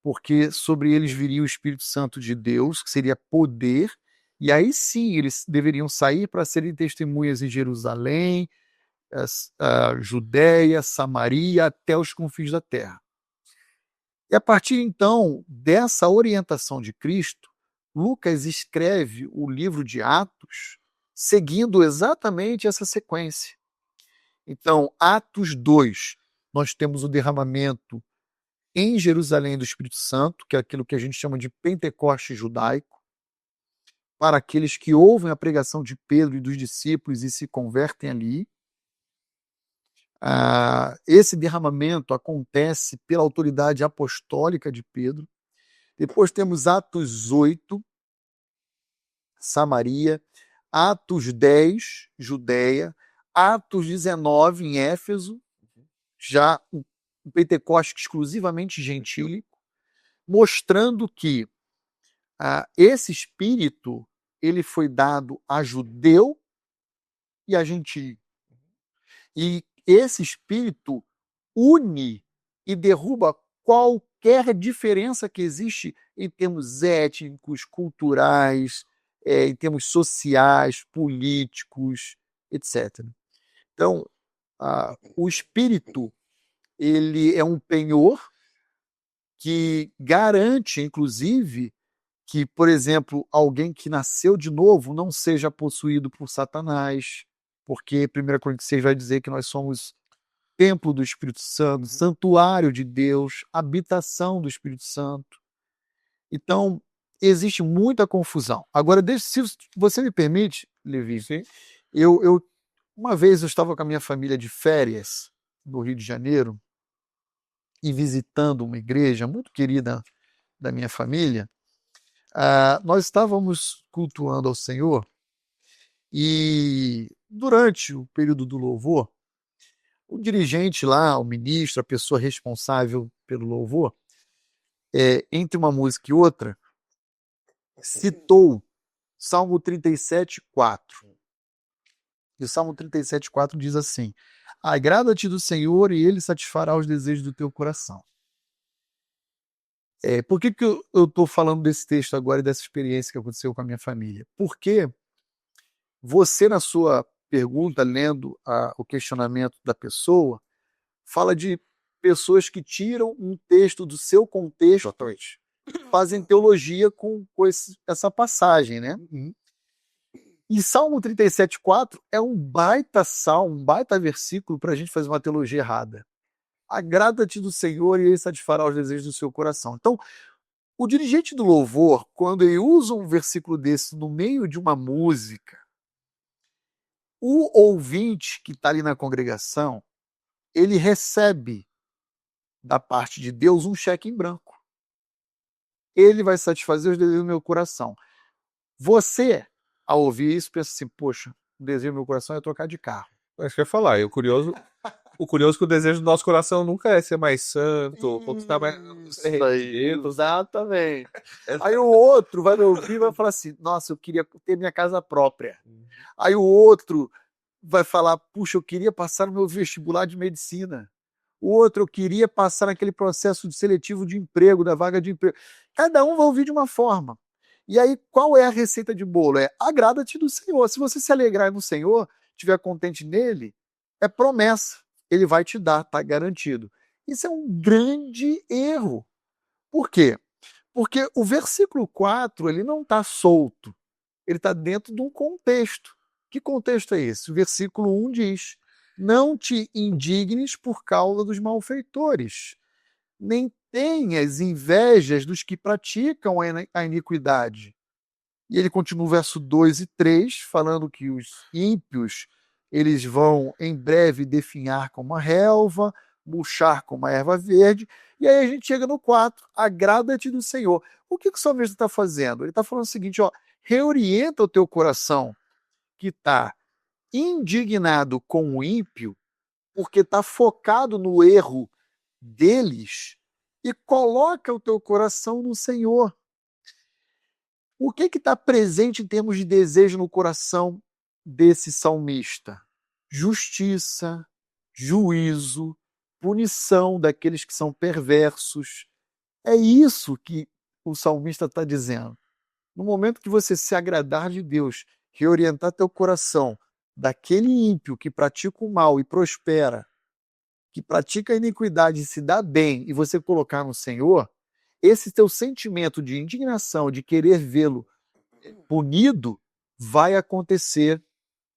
porque sobre eles viria o Espírito Santo de Deus, que seria poder, e aí sim eles deveriam sair para serem testemunhas em Jerusalém, Judéia, Samaria, até os confins da terra. E a partir então dessa orientação de Cristo, Lucas escreve o livro de Atos seguindo exatamente essa sequência. Então, Atos 2, nós temos o derramamento em Jerusalém do Espírito Santo, que é aquilo que a gente chama de Pentecoste judaico, para aqueles que ouvem a pregação de Pedro e dos discípulos e se convertem ali. Esse derramamento acontece pela autoridade apostólica de Pedro. Depois temos Atos 8, Samaria, Atos 10, Judéia, Atos 19, em Éfeso, já um Pentecoste exclusivamente gentílico, mostrando que esse espírito ele foi dado a judeu e a gentio. E esse espírito une e derruba qualquer diferença que existe em termos étnicos, culturais, em termos sociais, políticos, etc. Então, o espírito ele é um penhor que garante, inclusive, que, por exemplo, alguém que nasceu de novo não seja possuído por Satanás, porque 1 Coríntios 6 vai dizer que nós somos templo do Espírito Santo, santuário de Deus, habitação do Espírito Santo. Então, existe muita confusão. Agora, se você me permite, Levi, Sim. Uma vez eu estava com a minha família de férias no Rio de Janeiro e visitando uma igreja muito querida da minha família. Nós estávamos cultuando ao Senhor e durante o período do louvor, o dirigente lá, o ministro, a pessoa responsável pelo louvor, entre uma música e outra, citou Salmo 37:4. E o Salmo 37:4 diz assim: agrada-te do Senhor e ele satisfará os desejos do teu coração. Por que eu estou falando desse texto agora e dessa experiência que aconteceu com a minha família? Porque você, na sua pergunta, lendo o questionamento da pessoa, fala de pessoas que tiram um texto do seu contexto, fazem teologia com essa passagem, né? E Salmo 37:4 é um baita salmo, um baita versículo para a gente fazer uma teologia errada. Agrada-te do Senhor e ele satisfará os desejos do seu coração. Então, o dirigente do louvor, quando ele usa um versículo desse no meio de uma música, o ouvinte que está ali na congregação, ele recebe da parte de Deus um cheque em branco. Ele vai satisfazer os desejos do meu coração. Você, ao ouvir isso, pensa assim, poxa, o desejo do meu coração é trocar de carro. Acho que eu ia falar. O curioso é que o desejo do nosso coração nunca é ser mais santo, conquistar mais. Exatamente. Aí o outro vai me ouvir e vai falar assim, nossa, eu queria ter minha casa própria. Aí o outro vai falar, puxa, eu queria passar no meu vestibular de medicina. O outro, eu queria passar naquele processo de seletivo de emprego, da vaga de emprego. Cada um vai ouvir de uma forma. E aí, qual é a receita de bolo? Agrada-te do Senhor. Se você se alegrar no Senhor, estiver contente nele, é promessa. Ele vai te dar, está garantido. Isso é um grande erro. Por quê? Porque o versículo 4, ele não está solto. Ele está dentro de um contexto. Que contexto é esse? O versículo 1 diz: não te indignes por causa dos malfeitores, nem tenhas invejas dos que praticam a iniquidade. E ele continua o verso 2 e 3, falando que os ímpios eles vão em breve definhar como a relva, murchar como a erva verde. E aí a gente chega no 4, agrada-te do Senhor. O que o salmista está fazendo? Ele está falando o seguinte, reorienta o teu coração que está indignado com o ímpio, porque está focado no erro deles, e coloca o teu coração no Senhor. O que está presente em termos de desejo no coração desse salmista? Justiça, juízo, punição daqueles que são perversos. É isso que o salmista está dizendo. No momento que você se agradar de Deus, reorientar teu coração daquele ímpio que pratica o mal e prospera, que pratica a iniquidade e se dá bem, e você colocar no Senhor, esse teu sentimento de indignação, de querer vê-lo punido, vai acontecer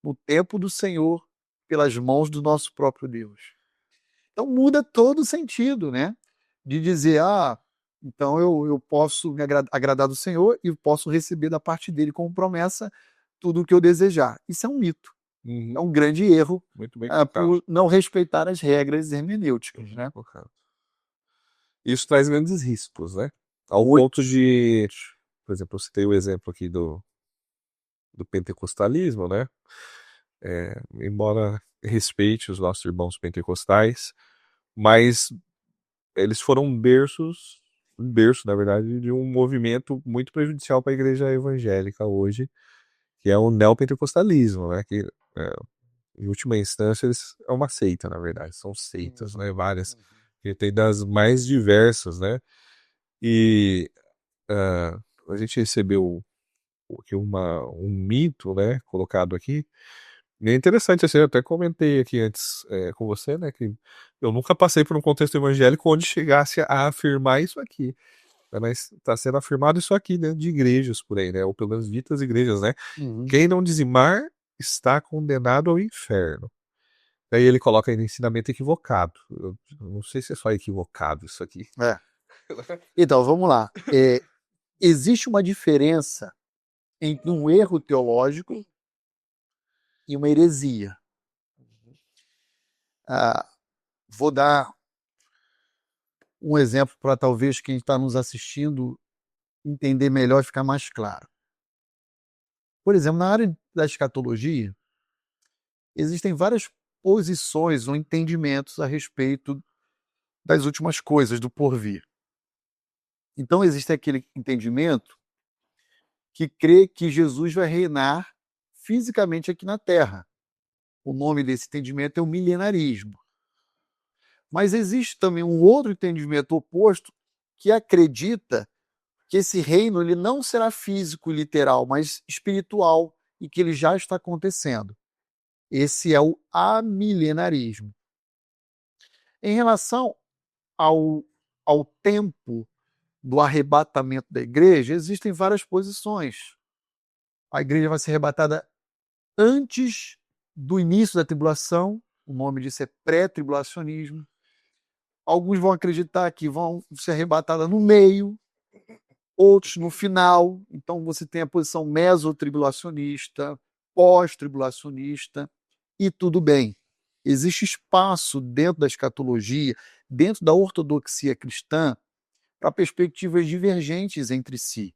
no tempo do Senhor, pelas mãos do nosso próprio Deus. Então muda todo o sentido, né? De dizer, então eu posso me agradar do Senhor e posso receber da parte dele como promessa tudo o que eu desejar. Isso é um mito. É um grande erro por não respeitar as regras hermenêuticas, né? Isso traz grandes riscos, né? Ao ponto de, por exemplo, eu citei o exemplo aqui do pentecostalismo, né? Embora respeite os nossos irmãos pentecostais, mas eles foram um berço, na verdade, de um movimento muito prejudicial para a igreja evangélica hoje, que é o neopentecostalismo, né? Que, é, em última instância, eles é uma seita, na verdade, são seitas, né? Várias, que tem das mais diversas, né? E a gente recebeu aqui um mito, né, colocado aqui. E é interessante, assim, eu até comentei aqui antes com você, né, que eu nunca passei por um contexto evangélico onde chegasse a afirmar isso aqui, né, mas está sendo afirmado isso aqui dentro de igrejas por aí, né, ou pelo menos ditas igrejas, né, Uhum. quem não dizimar está condenado ao inferno. Daí ele coloca aí no ensinamento equivocado. Eu não sei se é só equivocado isso aqui. É. Então, vamos lá. Existe uma diferença entre um erro teológico e uma heresia. Vou dar um exemplo para talvez quem está nos assistindo entender melhor e ficar mais claro. Por exemplo, na área da escatologia, existem várias posições ou entendimentos a respeito das últimas coisas, do porvir. Então, existe aquele entendimento que crê que Jesus vai reinar fisicamente aqui na Terra. O nome desse entendimento é o milenarismo. Mas existe também um outro entendimento oposto que acredita que esse reino ele não será físico, literal, mas espiritual e que ele já está acontecendo. Esse é o amilenarismo. Em relação ao, ao tempo do arrebatamento da igreja, existem várias posições. A igreja vai ser arrebatada antes do início da tribulação, o nome disso é pré-tribulacionismo. Alguns vão acreditar que vão ser arrebatadas no meio, outros no final. Então você tem a posição mesotribulacionista, pós-tribulacionista, e tudo bem. Existe espaço dentro da escatologia, dentro da ortodoxia cristã, para perspectivas divergentes entre si.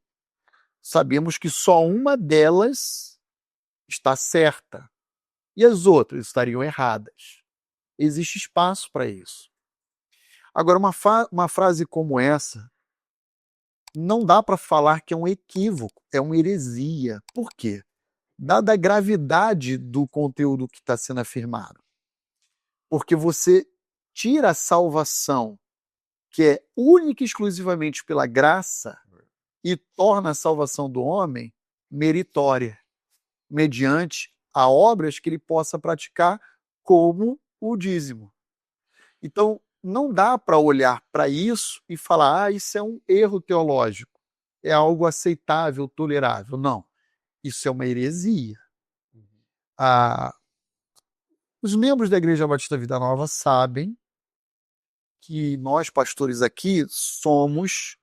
Sabemos que só uma delas está certa e as outras estariam erradas. Existe espaço para isso. Agora, uma frase como essa não dá para falar que é um equívoco, é uma heresia. Por quê? Dada a gravidade do conteúdo que está sendo afirmado. Porque você tira a salvação, que é única e exclusivamente pela graça, e torna a salvação do homem meritória, mediante a obras que ele possa praticar, como o dízimo. Então, não dá para olhar para isso e falar, isso é um erro teológico, é algo aceitável, tolerável. Não, isso é uma heresia. Ah, os membros da Igreja Batista Vida Nova sabem que nós, pastores aqui, somos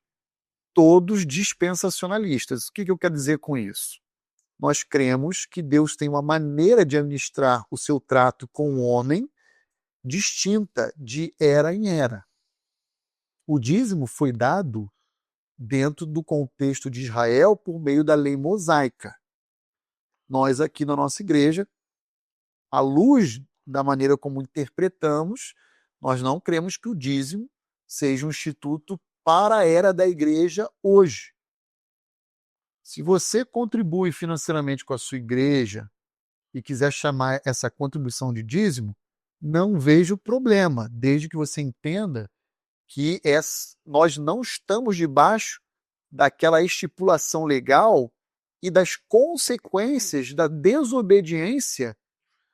todos dispensacionalistas. O que eu quero dizer com isso? Nós cremos que Deus tem uma maneira de administrar o seu trato com o homem distinta de era em era. O dízimo foi dado dentro do contexto de Israel por meio da lei mosaica. Nós aqui na nossa igreja, à luz da maneira como interpretamos, nós não cremos que o dízimo seja um instituto para a era da igreja hoje. Se você contribui financeiramente com a sua igreja e quiser chamar essa contribuição de dízimo, não vejo problema, desde que você entenda que nós não estamos debaixo daquela estipulação legal e das consequências da desobediência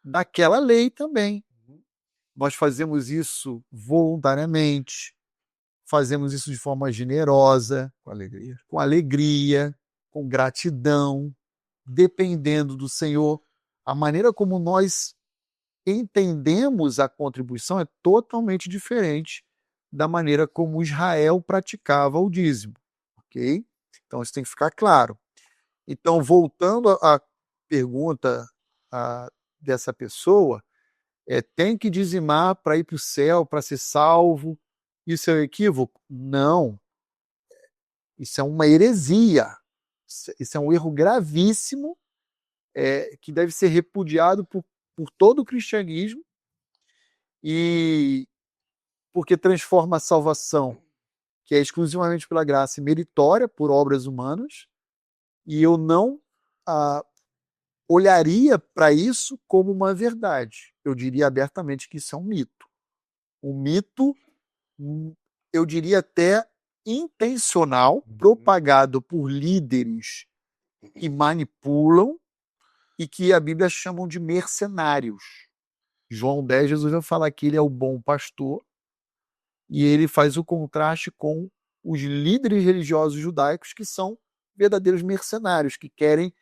daquela lei também. Nós fazemos isso voluntariamente, fazemos isso de forma generosa, com alegria, com gratidão, dependendo do Senhor. A maneira como nós entendemos a contribuição é totalmente diferente da maneira como Israel praticava o dízimo, ok? Então isso tem que ficar claro. Então, voltando à pergunta dessa pessoa, tem que dizimar para ir para o céu, para ser salvo. Isso é um equívoco? Não. Isso é uma heresia. Isso é um erro gravíssimo que deve ser repudiado por todo o cristianismo. E porque transforma a salvação, que é exclusivamente pela graça e meritória, por obras humanas, e eu não olharia para isso como uma verdade. Eu diria abertamente que isso é um mito. Um mito, eu diria até intencional, propagado por líderes que manipulam e que a Bíblia chamam de mercenários. João 10, Jesus vai falar que ele é o bom pastor e ele faz o contraste com os líderes religiosos judaicos que são verdadeiros mercenários, que querem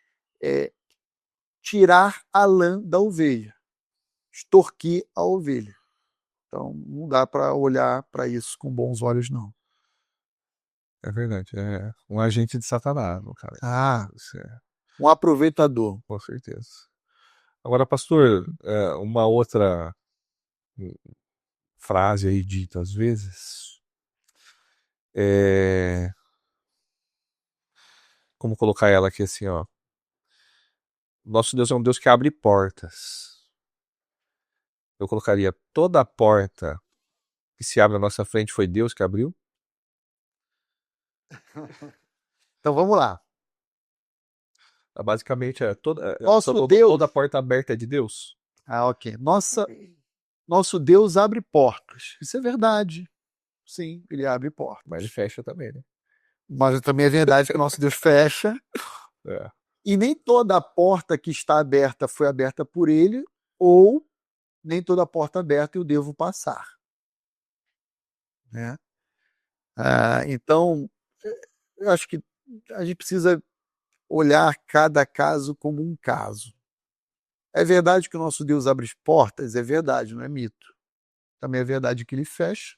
tirar a lã da ovelha, extorquir a ovelha. Então, não dá para olhar para isso com bons olhos, não. É verdade. É um agente de Satanás, no caso. Isso é, Um aproveitador. com certeza. Agora, pastor, uma outra frase aí dita às vezes é... Como colocar ela aqui assim, ó. Nosso Deus é um Deus que abre portas. Eu colocaria toda a porta que se abre na nossa frente foi Deus que abriu? Então vamos lá. Basicamente, Nosso Deus. toda porta aberta é de Deus? Ok. Nosso Deus abre portas. Isso é verdade. Sim, ele abre portas. Mas ele fecha também, né? Mas também é verdade que nosso Deus fecha. É. E nem toda a porta que está aberta foi aberta por ele, ou nem toda a porta aberta eu devo passar. Né? Então, eu acho que a gente precisa olhar cada caso como um caso. É verdade que o nosso Deus abre portas? É verdade, não é mito. Também é verdade que ele fecha.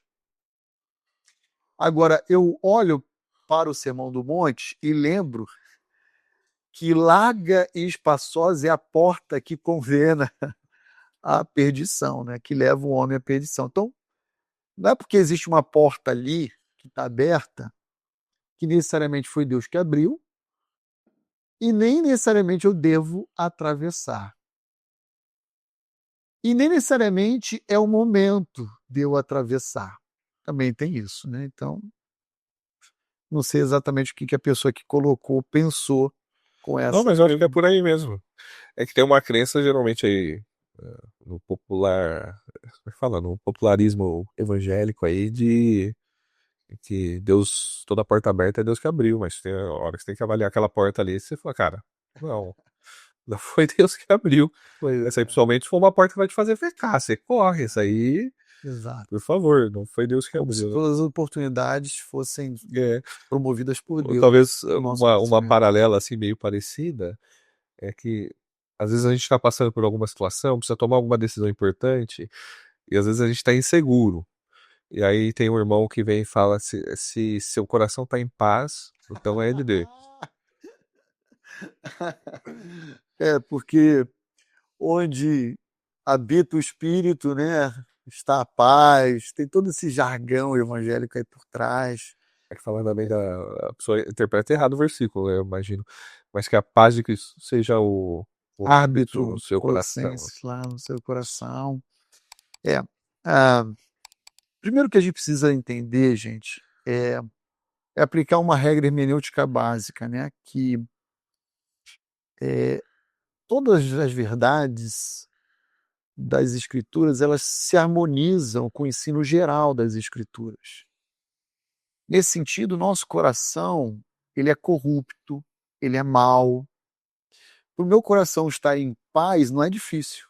Agora, eu olho para o Sermão do Monte e lembro que larga e espaçosa é a porta que condena à perdição, né? Que leva o homem à perdição. Então, não é porque existe uma porta ali que está aberta que necessariamente foi Deus que abriu e nem necessariamente eu devo atravessar. E nem necessariamente é o momento de eu atravessar. Também tem isso, né? Então, não sei exatamente o que a pessoa que colocou pensou com essa Não, mas eu acho que é pergunta. por aí mesmo. É que tem uma crença, geralmente, aí, no popular. Como é que fala? No popularismo evangélico aí, de que Deus, toda porta aberta é Deus que abriu, mas tem a hora que você tem que avaliar aquela porta ali, você fala, cara, não, não foi Deus que abriu. Essa aí, principalmente, se for uma porta que vai te fazer pecar, você corre, isso aí, Exato. por favor, não foi Deus que Como se abriu. todas as oportunidades fossem É, promovidas por Deus. talvez No nosso uma crescimento. paralela assim meio parecida é que às vezes a gente está passando por alguma situação, precisa tomar alguma decisão importante, e às vezes a gente está inseguro. E aí tem um irmão que vem e fala: se seu coração está em paz, então é de Deus. Porque onde habita o Espírito, né, está a paz, tem todo esse jargão evangélico aí por trás. É que falando também a pessoa interpreta errado o versículo, né, eu imagino. Mas que a paz de Cristo seja o árbitro no Árbitro, seu coração. Colossenses lá no seu coração. Ah, primeiro que a gente precisa entender, gente, é aplicar uma regra hermenêutica básica, né, que todas as verdades das Escrituras, elas se harmonizam com o ensino geral das Escrituras. Nesse sentido, nosso coração, ele é corrupto, ele é mau. Para o meu coração estar em paz não é difícil.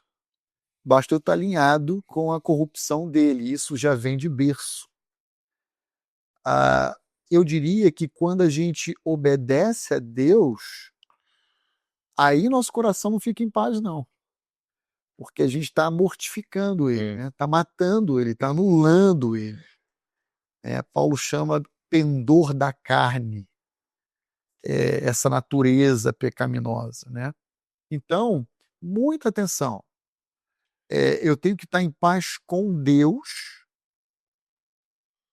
Basta eu estar alinhado com a corrupção dele. Isso já vem de berço. Eu diria que quando a gente obedece a Deus, aí nosso coração não fica em paz, não. Porque a gente está mortificando ele, né? Está matando ele, está anulando ele. Paulo chama pendor da carne, essa natureza pecaminosa, né? Então, muita atenção. Eu tenho que estar em paz com Deus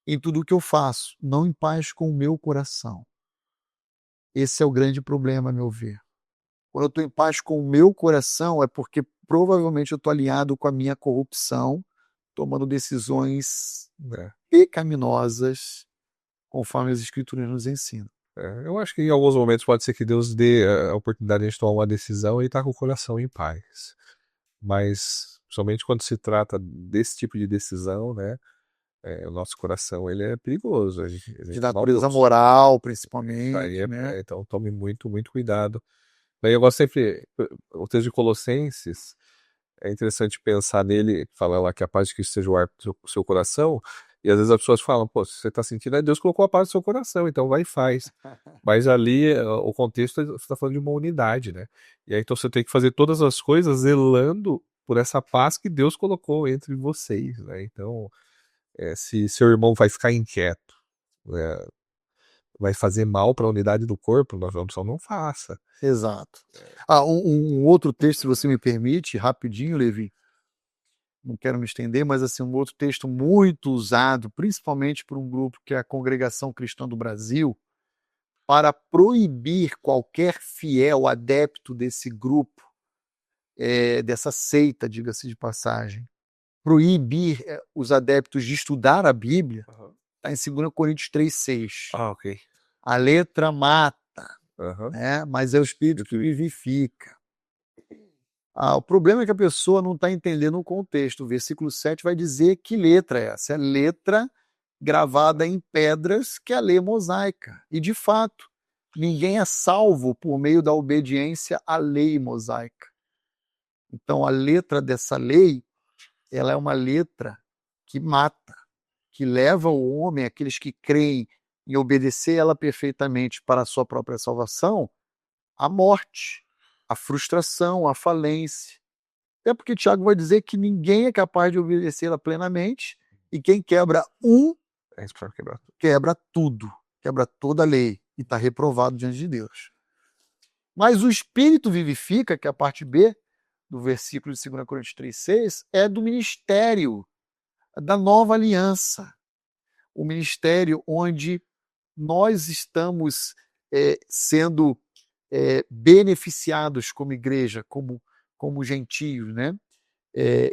em tudo o que eu faço, não em paz com o meu coração. Esse é o grande problema, a meu ver. Quando eu estou em paz com o meu coração, é porque provavelmente eu estou alinhado com a minha corrupção, tomando decisões É. pecaminosas, conforme as Escrituras nos ensinam. Eu acho que em alguns momentos pode ser que Deus dê a oportunidade de a gente tomar uma decisão e estar com o coração em paz. Mas, somente quando se trata desse tipo de decisão, né, o nosso coração ele é perigoso. A De gente natureza maldoso. moral, Aí principalmente, né? então tome muito, muito cuidado. Daí eu gosto sempre, o texto de Colossenses, é interessante pensar nele, fala lá que a paz de Cristo seja o ar do seu coração, e às vezes as pessoas falam, pô, se você está sentindo, Deus colocou a paz no seu coração, então vai e faz. Mas ali, o contexto, você está falando de uma unidade, né? E aí então você tem que fazer todas as coisas zelando por essa paz que Deus colocou entre vocês, né? Então, se seu irmão vai ficar inquieto, né, vai fazer mal para a unidade do corpo, nós vamos só não faça. Exato. Um outro texto, se você me permite, rapidinho, Levi, não quero me estender, mas assim, um outro texto muito usado, principalmente por um grupo que é a Congregação Cristã do Brasil, para proibir qualquer fiel adepto desse grupo, dessa seita, diga-se de passagem, proibir os adeptos de estudar a Bíblia, está em 2 Coríntios 3,6. Ah, ok. A letra mata, Aham. né? Mas é o Espírito que vivifica. O problema é que a pessoa não está entendendo o contexto. O versículo 7 vai dizer que letra é essa. É letra gravada em pedras, que é a lei mosaica. E, de fato, ninguém é salvo por meio da obediência à lei mosaica. Então, a letra dessa lei, ela é uma letra que mata, que leva o homem, aqueles que creem em obedecer ela perfeitamente para a sua própria salvação, à morte, à frustração, à falência. Até porque Tiago vai dizer que ninguém é capaz de obedecê-la plenamente, e quem quebra É isso para quebrar tudo. quebra tudo, quebra toda a lei e está reprovado diante de Deus. Mas o Espírito vivifica, que é a parte B do versículo de 2 Coríntios 3,6, é do ministério da nova aliança. O ministério onde nós estamos sendo beneficiados como igreja, como gentios, né?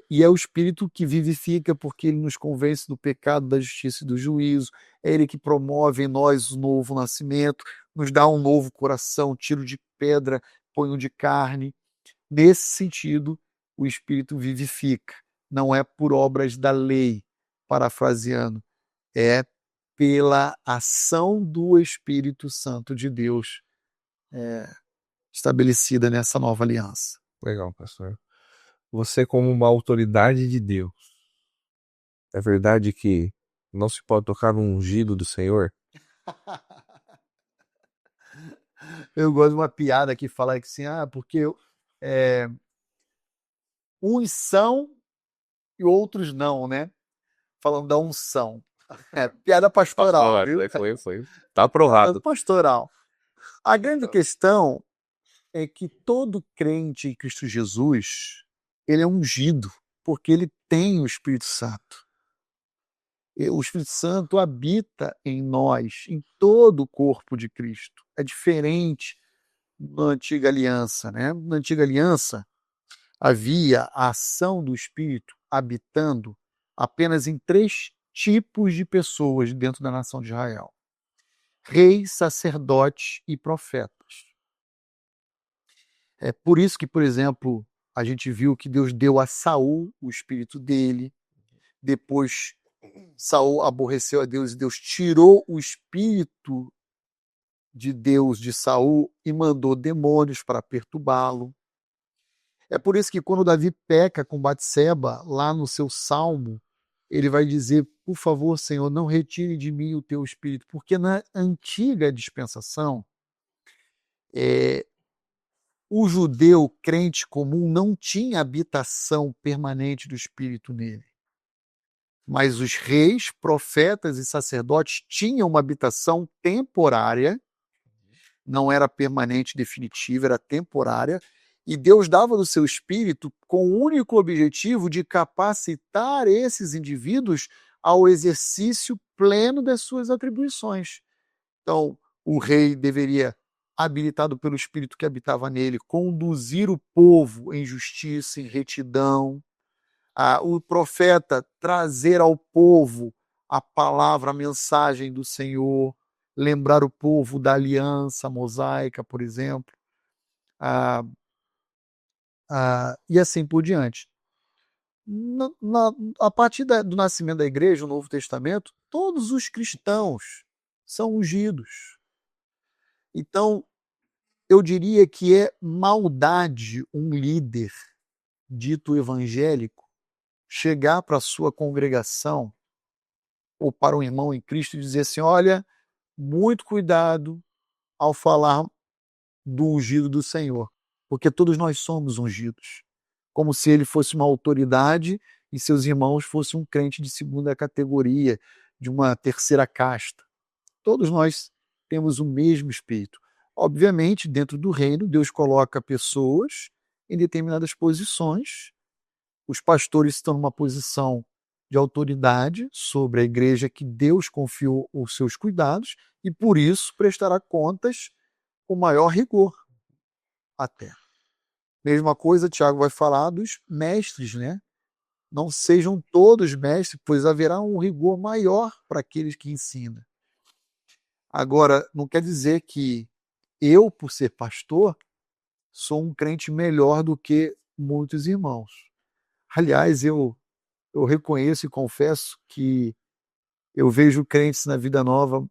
E é o Espírito que vivifica, porque ele nos convence do pecado, da justiça e do juízo. É ele que promove em nós o novo nascimento, nos dá um novo coração, tiro de pedra, põe um de carne. Nesse sentido, o Espírito vivifica. Não é por obras da lei, parafraseando, é pela ação do Espírito Santo de Deus estabelecida nessa nova aliança. Legal, pastor. Você como uma autoridade de Deus, é verdade que não se pode tocar no ungido do Senhor? Eu gosto de uma piada que fala que assim, porque uns são e outros não, né? Falando da unção. Piada pastoral, viu? Foi. Tá aprovado. Pastoral. A grande questão é que todo crente em Cristo Jesus, ele é ungido, porque ele tem o Espírito Santo. O Espírito Santo habita em nós, em todo o corpo de Cristo. É diferente na antiga aliança, né? Na antiga aliança, havia a ação do Espírito habitando apenas em 3 tipos de pessoas dentro da nação de Israel: reis, sacerdotes e profetas. É por isso que, por exemplo, a gente viu que Deus deu a Saul o espírito dele, depois Saul aborreceu a Deus e Deus tirou o espírito de Deus de Saul e mandou demônios para perturbá-lo. É por isso que quando Davi peca com Batseba, lá no seu salmo, ele vai dizer: por favor, Senhor, não retire de mim o teu espírito, porque na antiga dispensação, o judeu crente comum não tinha habitação permanente do espírito nele. Mas os reis, profetas e sacerdotes tinham uma habitação temporária, não era permanente, definitiva, era temporária, e Deus dava do seu espírito com o único objetivo de capacitar esses indivíduos ao exercício pleno das suas atribuições. Então, o rei deveria, habilitado pelo espírito que habitava nele, conduzir o povo em justiça, em retidão. O profeta trazer ao povo a palavra, a mensagem do Senhor, lembrar o povo da aliança mosaica, por exemplo, ah, e assim por diante. A partir do nascimento da igreja, o Novo Testamento, todos os cristãos são ungidos. Então, eu diria que é maldade um líder dito evangélico chegar para a sua congregação ou para um irmão em Cristo e dizer assim: olha, muito cuidado ao falar do ungido do Senhor, porque todos nós somos ungidos, como se ele fosse uma autoridade e seus irmãos fossem um crente de segunda categoria, de uma terceira casta. Todos nós temos o mesmo espírito. Obviamente, dentro do reino, Deus coloca pessoas em determinadas posições. Os pastores estão numa posição de autoridade sobre a igreja que Deus confiou os seus cuidados e, por isso, prestará contas com maior rigor até. Mesma coisa, Tiago vai falar dos mestres, né? Não sejam todos mestres, pois haverá um rigor maior para aqueles que ensinam. Agora, não quer dizer que eu, por ser pastor, sou um crente melhor do que muitos irmãos. Aliás, eu reconheço e confesso que eu vejo crentes na Vida Nova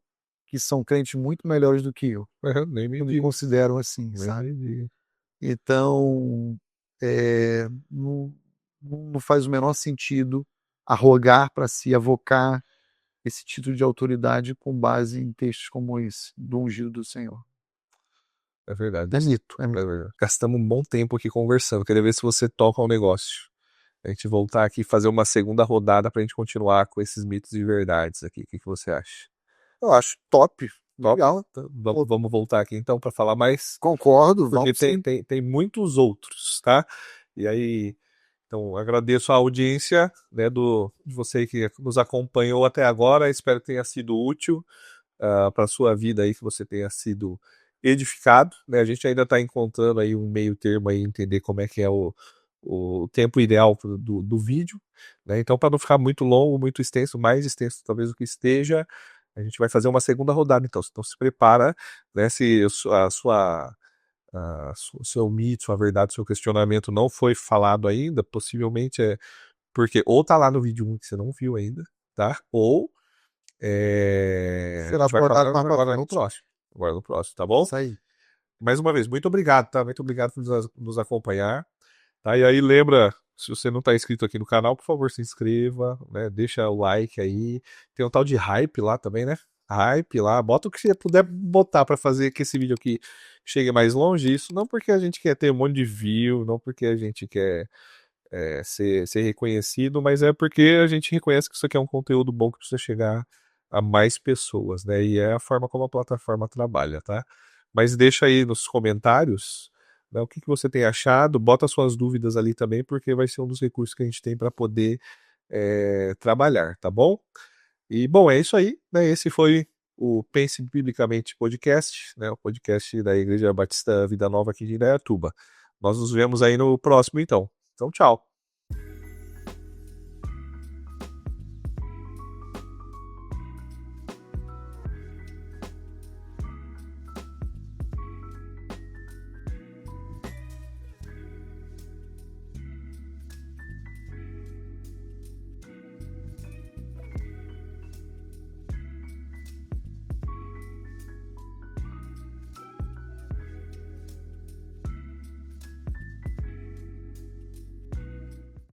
que são crentes muito melhores do que eu. Nem me Eu me diga, considero assim, nem sabe? me diga. Então, não faz o menor sentido arrogar para si, avocar esse título de autoridade com base em textos como esse, do ungido do Senhor. É verdade. É mito, é É mito. verdade. Gastamos um bom tempo aqui conversando. Queria ver se você toca um negócio. A gente voltar aqui e fazer uma segunda rodada pra gente continuar com esses mitos e verdades aqui. O que que você acha? Eu acho top, Top? legal. Então, vamos voltar aqui então pra falar mais, Concordo, porque vamos sim. tem muitos outros, tá? E aí, então, agradeço a audiência, né, de você que nos acompanhou até agora. Espero que tenha sido útil para sua vida aí, que você tenha sido edificado, né? A gente ainda está encontrando aí um meio termo aí, entender como é que é o tempo ideal do vídeo, né? Então, para não ficar muito longo, muito extenso, mais extenso talvez do que esteja, a gente vai fazer uma segunda rodada, então se prepara, né? Se o seu mito, sua verdade, seu questionamento não foi falado ainda, possivelmente é porque ou tá lá no vídeo 1 que você não viu ainda, tá? Ou a Será gente vai falar abordado mais para agora no frente. próximo. Agora no próximo, tá bom? Isso aí. Mais uma vez, muito obrigado, tá? Muito obrigado por nos acompanhar. Tá? E aí, lembra, se você não tá inscrito aqui no canal, por favor, se inscreva, né? Deixa o like aí. Tem um tal de hype lá também, né? Hype lá. Bota o que você puder botar pra fazer que esse vídeo aqui chegue mais longe. Isso não porque a gente quer ter um monte de view, não porque a gente quer ser reconhecido, mas é porque a gente reconhece que isso aqui é um conteúdo bom que precisa chegar a mais pessoas, né? E é a forma como a plataforma trabalha, tá? Mas deixa aí nos comentários, né, o que que você tem achado, bota suas dúvidas ali também, porque vai ser um dos recursos que a gente tem para poder trabalhar, tá bom? E bom, é isso aí, né? Esse foi o Pense Biblicamente Podcast, né? O podcast da Igreja Batista Vida Nova aqui de Indaiatuba. Nós nos vemos aí no próximo, então. Então, tchau.